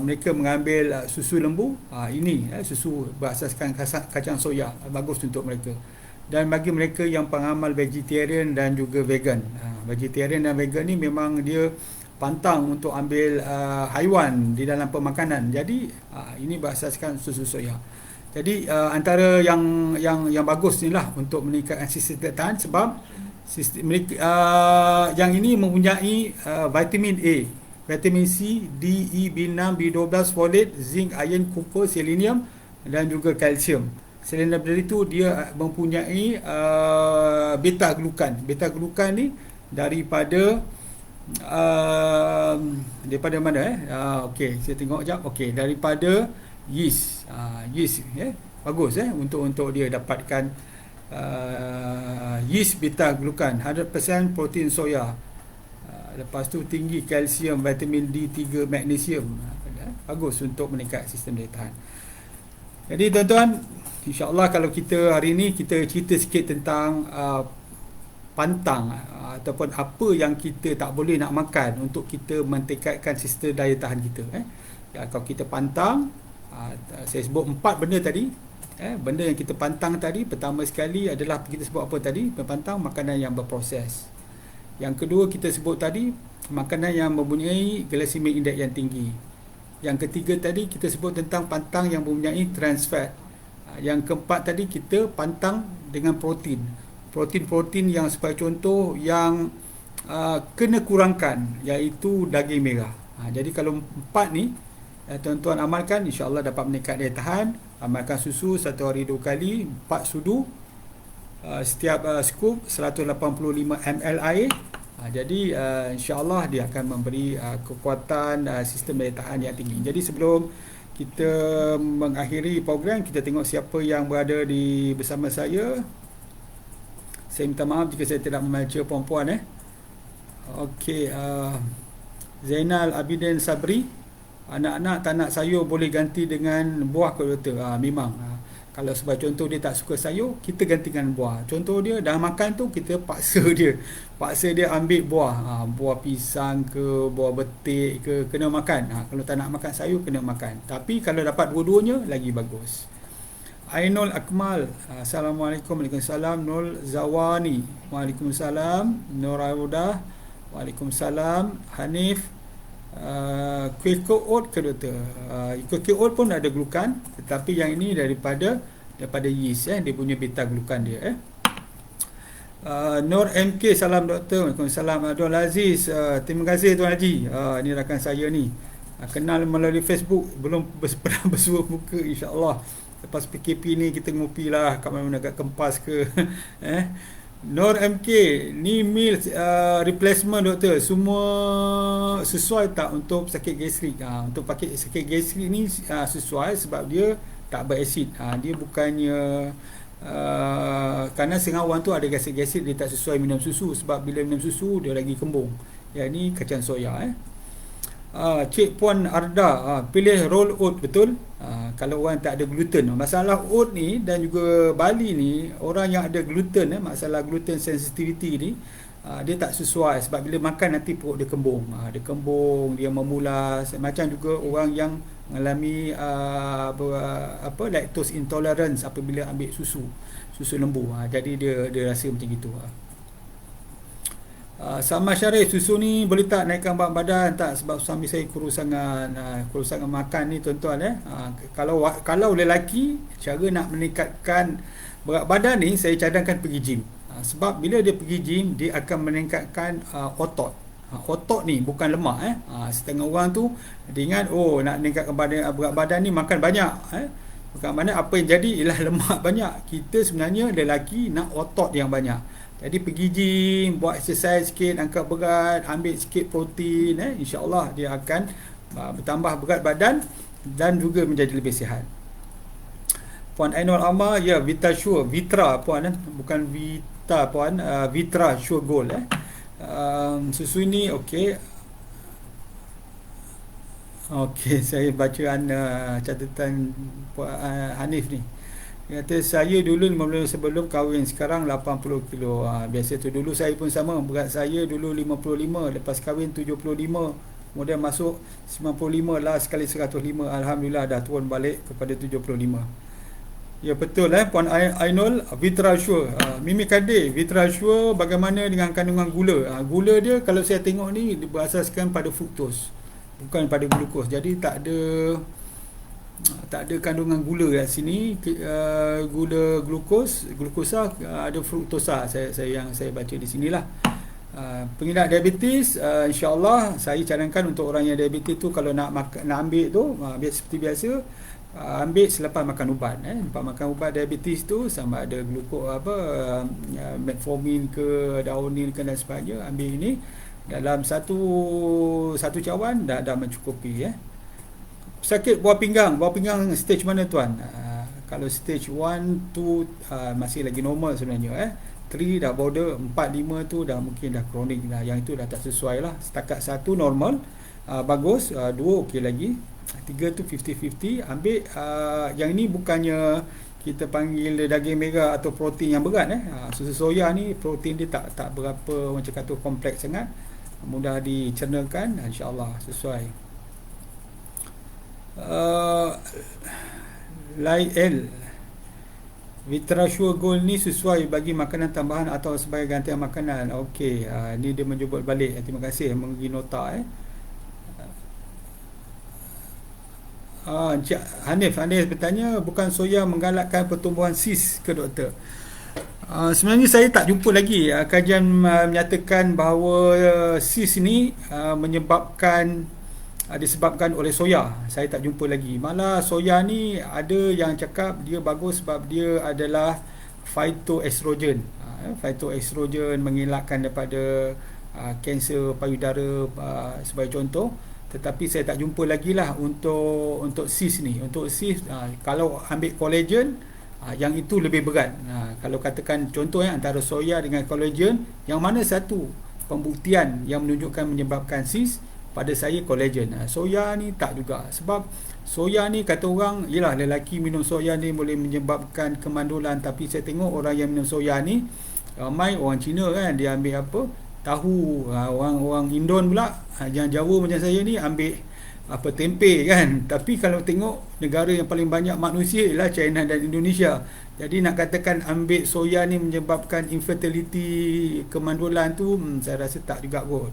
mereka mengambil susu lembu. Ini susu berasaskan kacang soya, bagus untuk mereka. Dan bagi mereka yang pengamal vegetarian dan juga vegan, vegetarian dan vegan ni memang dia pantang untuk ambil haiwan di dalam pemakanan. Jadi ini berasaskan susu soya. Jadi antara yang bagus ni lah untuk meningkatkan sistem daya tahan, sebab yang ini mempunyai vitamin A, vitamin C, D, E, B6, B12, folate, zinc, iron, copper, selenium dan juga kalsium. Selain daripada itu, dia mempunyai beta glukan. Beta glukan ni daripada mana okey, saya tengok jap. Okey, daripada yeast. Yeast bagus untuk dia dapatkan yeast beta glukan, 100% protein soya. Lepas tu tinggi kalsium, vitamin D3, magnesium. Bagus untuk meningkat sistem daya tahan. Jadi tuan-tuan, insya-Allah kalau kita hari ini kita cerita sikit tentang pantang ataupun apa yang kita tak boleh nak makan untuk kita meningkatkan sistem daya tahan kita. Ya, kalau kita pantang, saya sebut 4 benda tadi. Benda yang kita pantang tadi, pertama sekali adalah kita sebut apa tadi? Pantang makanan yang berproses. Yang kedua kita sebut tadi, makanan yang mempunyai glycemic index yang tinggi. Yang ketiga tadi kita sebut tentang pantang yang mempunyai trans fat. Yang keempat tadi kita pantang dengan protein. Protein-protein yang sebagai contoh yang kena kurangkan, iaitu daging merah. Jadi kalau 4 ni tuan-tuan amalkan, insya-Allah dapat meningkat daya tahan. Amalkan susu 1 hari 2 kali, 4 sudu, setiap scoop 185 ml air. Jadi insya-Allah dia akan memberi kekuatan sistem daya tahan yang tinggi. Jadi sebelum kita mengakhiri program, kita tengok siapa yang berada di bersama saya. Saya minta maaf jika saya tidak membaca puan-puan. Okey, Zainal Abidin Sabri, anak-anak tak nak sayur boleh ganti dengan buah ke doktor? Memang. Kalau sebagai contoh dia tak suka sayur, kita ganti dengan buah. Contoh dia dah makan tu, kita paksa dia ambil buah. Buah pisang ke, buah betik ke, kena makan. Kalau tak nak makan sayur, kena makan. Tapi kalau dapat dua-duanya, lagi bagus. Ainul Akmal, Assalamualaikum. Waalaikumsalam. Nur Zawani, Waalaikumsalam. Nur Audah, Waalaikumsalam. Hanif, Quaker oat ke doktor? Quaker oat pun ada glukan, tetapi yang ini daripada yeast, dia punya beta glukan dia. Nur MK, salam doktor. Waalaikumsalam. Abdul Aziz, terima kasih Tuan Haji. Ini rakan saya ni, kenal melalui Facebook, belum pernah bersua muka. InsyaAllah lepas PKP ni kita ngopi lah kat mana-mana, kat Kempas ke. Nur MK, ni meal replacement doktor, semua sesuai tak untuk sakit gastrik? Untuk pakai sakit gastrik ni sesuai sebab dia tak berasid. Dia bukannya kerana setengah orang tu ada gastrik dia tak sesuai minum susu, sebab bila minum susu dia lagi kembung. Yang ni kacang soya. Cik Puan Arda, pilih roll oat, betul? Kalau orang tak ada gluten. Masalah oat ni dan juga Bali ni, orang yang ada gluten, masalah gluten sensitivity ni, dia tak sesuai sebab bila makan nanti perut dia kembung. Dia kembung, dia memulas. Macam juga orang yang mengalami lactose intolerance apabila ambil susu lembu. Jadi dia rasa macam gitu. Sama Syarif, susu ni boleh tak naikkan berat badan tak? Sebab suami saya kurus sangat makan ni tuan-tuan. Kalau lelaki, cara nak meningkatkan berat badan ni, saya cadangkan pergi gym. Sebab bila dia pergi gym, dia akan meningkatkan otot. Otot ni bukan lemak. Setengah orang tu dia ingat nak meningkatkan berat badan ni makan banyak. Bukan, mana apa yang jadi ialah lemak banyak. Kita sebenarnya lelaki nak otot yang banyak. Jadi pergi gym, buat exercise sikit, angkat berat, ambil sikit protein, insya-Allah dia akan bertambah berat badan dan juga menjadi lebih sihat. Puan Ainul Amar, ya, Vitasure, Vitra puan, bukan Vita puan, Vitra Sure Gold. Susu ini okey. Okey, saya bacaan catatan Puan Hanif ni. Dia kata saya dulu 50 sebelum kahwin, sekarang 80 kilo. Biasa tu dulu saya pun sama, berat saya dulu 55, lepas kahwin 75, kemudian masuk 95 lah, sekali 105. Alhamdulillah dah turun balik kepada 75. Ya betul Puan Ainul. Vitrasure, Mimi Kadir, Vitrasure bagaimana dengan kandungan gula? Gula dia kalau saya tengok ni berasaskan pada fruktos, bukan pada glukos. Jadi tak ada kandungan gula kat sini. Gula glukosa ada fruktosa, yang saya baca di sinilah. Pengidap diabetes, insya-Allah saya cadangkan untuk orang yang diabetes tu, kalau nak ambil tu, seperti biasa, ambil selepas makan ubat. Lepas makan ubat diabetes tu, sama ada metformin ke, daunil ke dan sebagainya, ambil ini dalam satu cawan dah mencukupi. Sakit buah pinggang stage mana tuan? Kalau stage 1, 2 masih lagi normal sebenarnya. 3 dah border, 4, 5 tu dah mungkin dah kronik dah, yang itu dah tak sesuai lah. Setakat 1 normal, bagus, 2 okey lagi, 3 tu 50-50. Ambil yang ini bukannya kita panggil daging merah atau protein yang berat. Susu soya ni protein dia tak berapa macam kata kompleks sangat, mudah dicernakan, insyaAllah sesuai. Lail Vitrasure Gold ni sesuai bagi makanan tambahan atau sebagai gantian makanan. Okey, ni dia menjemput balik. Terima kasih mengi nota. Encik Hanif bertanya, bukan soya menggalakkan pertumbuhan sis ke doktor? Sebenarnya saya tak jumpa lagi kajian menyatakan bahawa sis ni disebabkan oleh soya. Saya tak jumpa lagi. Malah soya ni ada yang cakap dia bagus sebab dia adalah phytoestrogen. Phytoestrogen mengelakkan daripada kanser payudara sebagai contoh. Tetapi saya tak jumpa lagi lah untuk sis ni. Untuk sis, kalau ambil collagen, yang itu lebih berat. Kalau katakan contoh antara soya dengan collagen, yang mana satu pembuktian yang menunjukkan menyebabkan sis? Pada saya collagen. Soya ni tak juga. Sebab soya ni kata orang, yelah lelaki minum soya ni boleh menyebabkan kemandulan. Tapi saya tengok orang yang minum soya ni, ramai orang Cina kan, dia ambil apa? Tahu. Orang Indon pula, yang Jawa macam saya ni ambil tempe kan. Tapi kalau tengok negara yang paling banyak manusia ialah China dan Indonesia. Jadi nak katakan ambil soya ni menyebabkan infertility, kemandulan tu, saya rasa tak juga kot.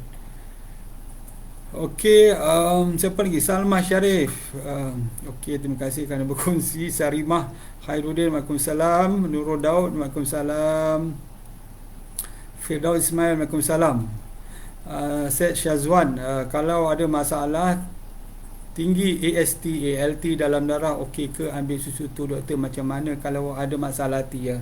Okey, siapa lagi? Salma Syarif. Okey, terima kasih kerana berkongsi. Sarimah Khairuddin, Waalaikumsalam. Nurul Daud, Waalaikumsalam. Firdaus Ismail, Waalaikumsalam. Syed Syazwan, kalau ada masalah tinggi AST, ALT dalam darah, okey ke ambil susu tu doktor? Macam mana kalau ada masalah hati?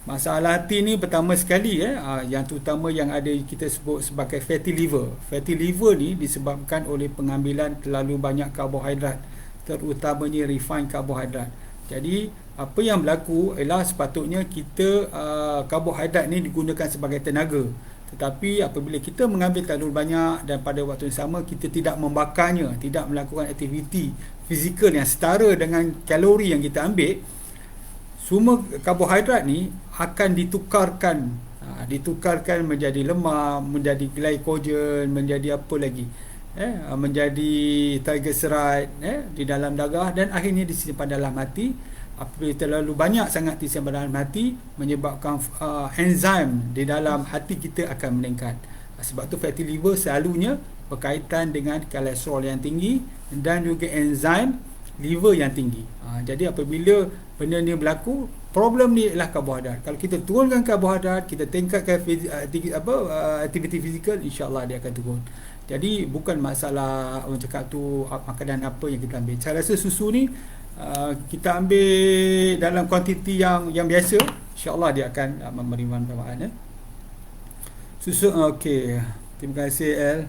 Masalah hati ni pertama sekali yang terutama yang ada kita sebut sebagai fatty liver. Fatty liver ni disebabkan oleh pengambilan terlalu banyak karbohidrat, terutamanya refined karbohidrat. Jadi apa yang berlaku ialah sepatutnya kita karbohidrat ni digunakan sebagai tenaga. Tetapi apabila kita mengambil terlalu banyak dan pada waktu yang sama kita tidak membakarnya, tidak melakukan aktiviti fizikal yang setara dengan kalori yang kita ambil, semua karbohidrat ni akan ditukarkan menjadi lemak, menjadi glycogen, menjadi apa lagi, menjadi triglyceride di dalam darah, dan akhirnya disimpan dalam hati. Apabila terlalu banyak sangat disimpan dalam hati, menyebabkan enzim di dalam hati kita akan meningkat. Sebab tu fatty liver selalunya berkaitan dengan kolesterol yang tinggi dan juga enzim liver yang tinggi. Jadi apabila benda ni berlaku, problem ni ialah karbohidrat. Kalau kita turunkan karbohidrat, kita tingkatkan aktiviti fizikal, insya-Allah dia akan turun. Jadi bukan masalah orang cakap tu makanan apa yang kita ambil. Saya rasa susu ni kita ambil dalam kuantiti yang biasa, insya-Allah dia akan memberi manfaat. Susu okey. Terima kasih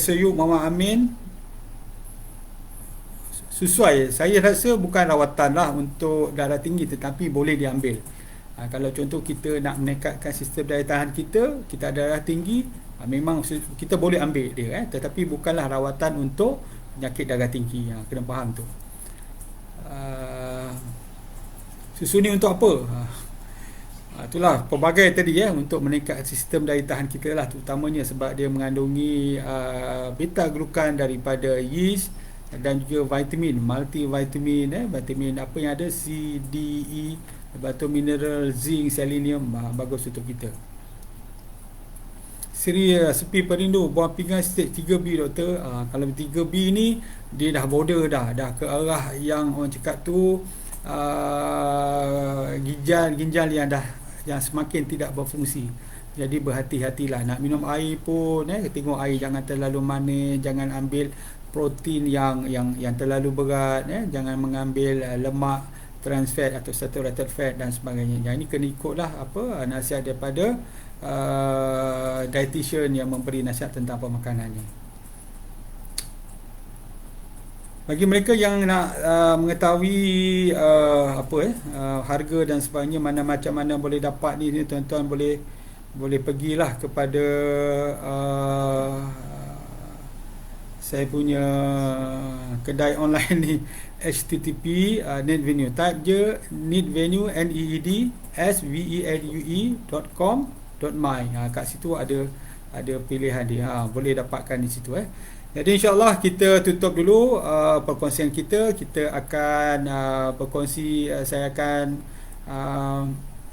Sayyid Muhammad Amin. Sesuai, saya rasa bukan rawatan lah untuk darah tinggi, tetapi boleh diambil. Kalau contoh kita nak meningkatkan sistem daya tahan kita ada darah tinggi, memang kita boleh ambil dia, tetapi bukanlah rawatan untuk penyakit darah tinggi. Kena faham tu. Susu ni untuk apa? Itulah pelbagai tadi untuk meningkatkan sistem daya tahan kita lah, terutamanya sebab dia mengandungi beta glukan daripada yeast dan juga vitamin, multivitamin, vitamin apa yang ada, C, D, E, batu mineral, zinc, selenium, bagus untuk kita. Seri Sepi Perindu, buah pinggan stage 3B doktor. Kalau 3B ni dia dah border dah ke arah yang orang cakap tu ginjal yang semakin tidak berfungsi. Jadi berhati-hatilah nak minum air pun, tengok air jangan terlalu manis, jangan ambil protein yang terlalu berat, jangan mengambil lemak trans fat atau saturated fat dan sebagainya. Yang ini kena ikutlah nasihat daripada dietitian yang memberi nasihat tentang pemakanan ni. Bagi mereka yang nak mengetahui harga dan sebagainya, macam mana boleh dapat ni, tuan-tuan boleh pergilah kepada saya punya kedai online ni, http net venue, type je net venue, needvenue.com.my. Kat situ ada pilihan dia, boleh dapatkan di situ. Jadi insyaAllah kita tutup dulu perkongsian kita. Kita akan berkongsi, saya akan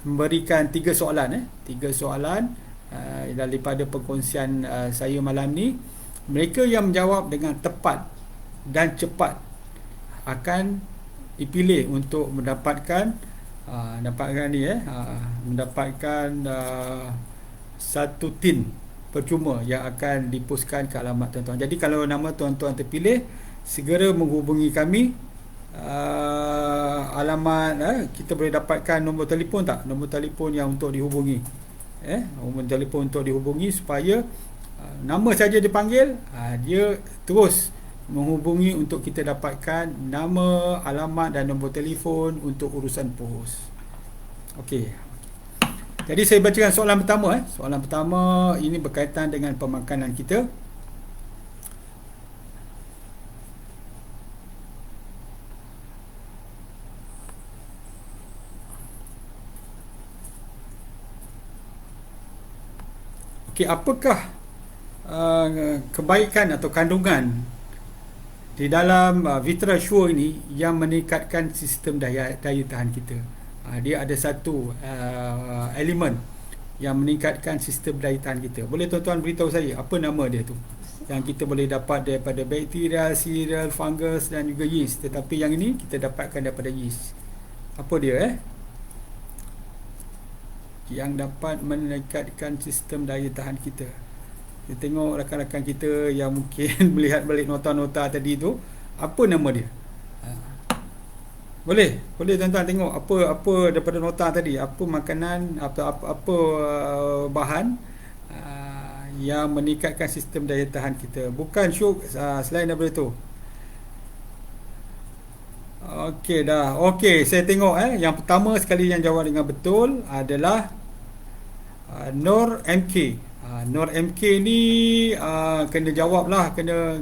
memberikan 3 soalan 3 soalan daripada perkongsian saya malam ni. Mereka yang menjawab dengan tepat dan cepat akan dipilih untuk mendapatkan mendapatkan satu tin percuma yang akan dipostkan ke alamat tuan-tuan. Jadi kalau nama tuan-tuan terpilih, segera menghubungi kami. Alamat kita boleh dapatkan nombor telefon tak? Nombor telefon yang untuk dihubungi. Nombor telefon untuk dihubungi supaya nama saja dipanggil, dia terus menghubungi untuk kita dapatkan nama, alamat dan nombor telefon untuk urusan pos. Okey. Jadi saya bacakan soalan pertama. Soalan pertama ini berkaitan dengan pemakanan kita. Okey, apakah kebaikan atau kandungan di dalam Vitrasure ini yang meningkatkan sistem daya tahan kita? Dia ada satu elemen yang meningkatkan sistem daya tahan kita. Boleh tuan-tuan beritahu saya apa nama dia tu, yang kita boleh dapat daripada bakteria, cereal, fungus dan juga yeast. Tetapi yang ini kita dapatkan daripada yeast. Apa dia yang dapat meningkatkan sistem daya tahan kita? Kita tengok rakan-rakan kita yang mungkin melihat balik nota-nota tadi tu, apa nama dia? Boleh tuan-tuan tengok apa daripada nota tadi, apa makanan, apa bahan yang meningkatkan sistem daya tahan kita. Bukan syuk, selain daripada tu. Okey dah. Okey, saya tengok yang pertama sekali yang jawab dengan betul adalah Nur MK. Nur MK ni kena jawab lah, kena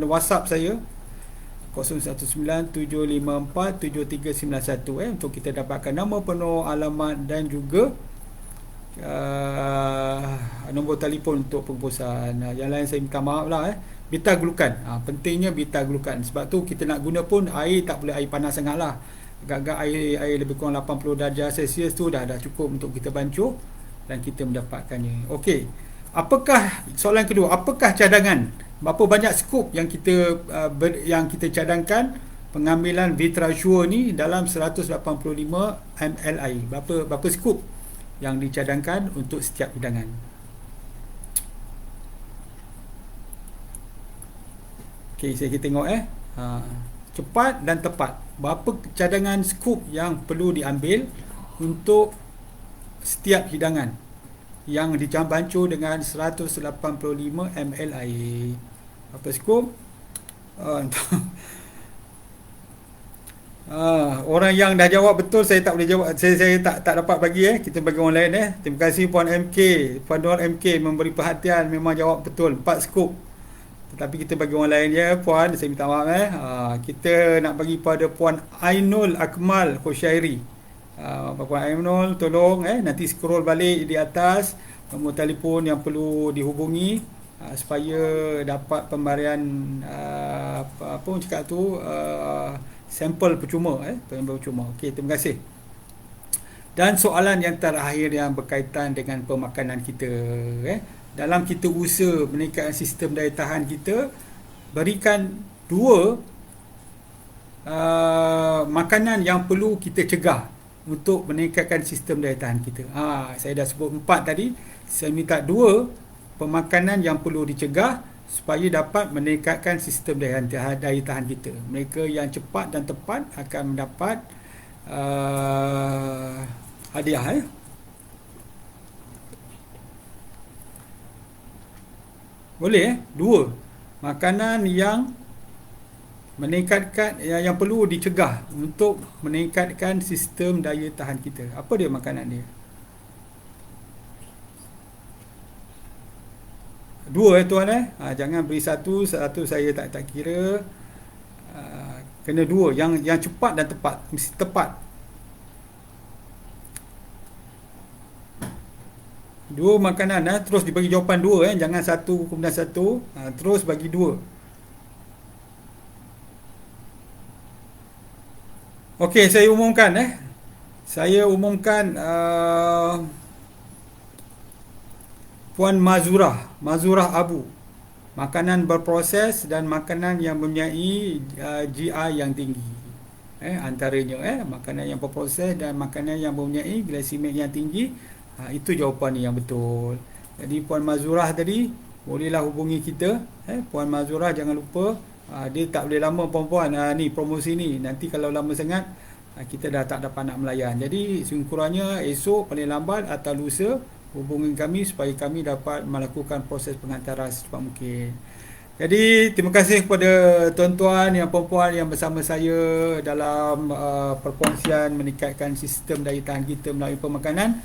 WhatsApp saya 0197547391 untuk kita dapatkan nama penuh, alamat dan juga nombor telefon untuk pengposan. Yang lain saya minta maaf lah. Beta glukan, pentingnya beta glukan. Sebab tu kita nak guna pun air tak boleh air panas sangat lah. Agak-agak air lebih kurang 80 darjah Celsius tu dah cukup untuk kita bancuh dan kita mendapatkannya. Okey, apakah soalan kedua, apakah cadangan, berapa banyak skop yang kita cadangkan pengambilan Vitrasure ni dalam 185 ml air? Berapa skop yang dicadangkan untuk setiap hidangan? Okey, saya kita tengok cepat dan tepat. Berapa cadangan skop yang perlu diambil untuk setiap hidangan yang dicampur dengan 185 ml air? Apa skop? Orang yang dah jawab betul saya tak boleh jawab, saya tak dapat bagi kita bagi orang lain. Terima kasih Puan MK, Puan Nur MK memberi perhatian, memang jawab betul 4 skop. Tetapi kita bagi orang lain Puan, saya minta maaf kita nak bagi pada Puan Ainul Akmal Khosyairi. Puan Ainul tolong nanti scroll balik di atas nombor telefon yang perlu dihubungi supaya dapat pemberian apa orang cakap tu, sampel percuma sampel percuma. Okey, terima kasih. Dan soalan yang terakhir yang berkaitan dengan pemakanan kita, dalam kita usaha meningkatkan sistem daya tahan kita, berikan 2 makanan yang perlu kita cegah untuk meningkatkan sistem daya tahan kita. Saya dah sebut 4 tadi. Saya minta 2 pemakanan yang perlu dicegah supaya dapat meningkatkan sistem daya tahan kita. Mereka yang cepat dan tepat akan mendapat hadiah. Boleh 2 makanan yang meningkatkan yang perlu dicegah untuk meningkatkan sistem daya tahan kita. Apa dia makanan dia? Dua tuan jangan beri satu saya tak kira. Kena dua, yang cepat dan tepat, mesti tepat. Dua makanan terus dibagi jawapan dua jangan satu kemudian satu, terus bagi dua. Okey, saya umumkan Saya umumkan Puan Mazurah Abu. Makanan berproses dan makanan yang mempunyai GI yang tinggi. Antaranya makanan yang berproses dan makanan yang mempunyai glisemik yang tinggi. Itu jawapan yang betul. Jadi Puan Mazurah tadi bolehlah hubungi kita. Puan Mazurah jangan lupa. Dia tak boleh lama puan-puan ni promosi ni. Nanti kalau lama sangat kita dah tak dapat nak melayan. Jadi sekurang-kurangnya esok paling lambat atau lusa hubungi kami supaya kami dapat melakukan proses pengantaran secepat mungkin. Jadi terima kasih kepada tuan-tuan yang puan-puan yang bersama saya dalam perkongsian meningkatkan sistem daya tahan kita melalui pemakanan.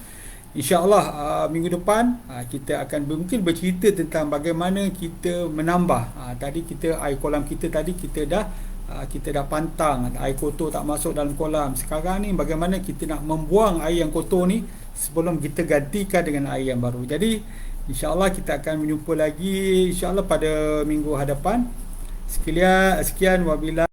InsyaAllah minggu depan kita akan mungkin bercerita tentang bagaimana kita menambah. Tadi kita air kolam kita tadi kita dah pantang air kotor tak masuk dalam kolam. Sekarang ni bagaimana kita nak membuang air yang kotor ni sebelum kita gantikan dengan air yang baru. Jadi insya-Allah kita akan berjumpa lagi insya-Allah pada minggu hadapan. Sekian wabillahi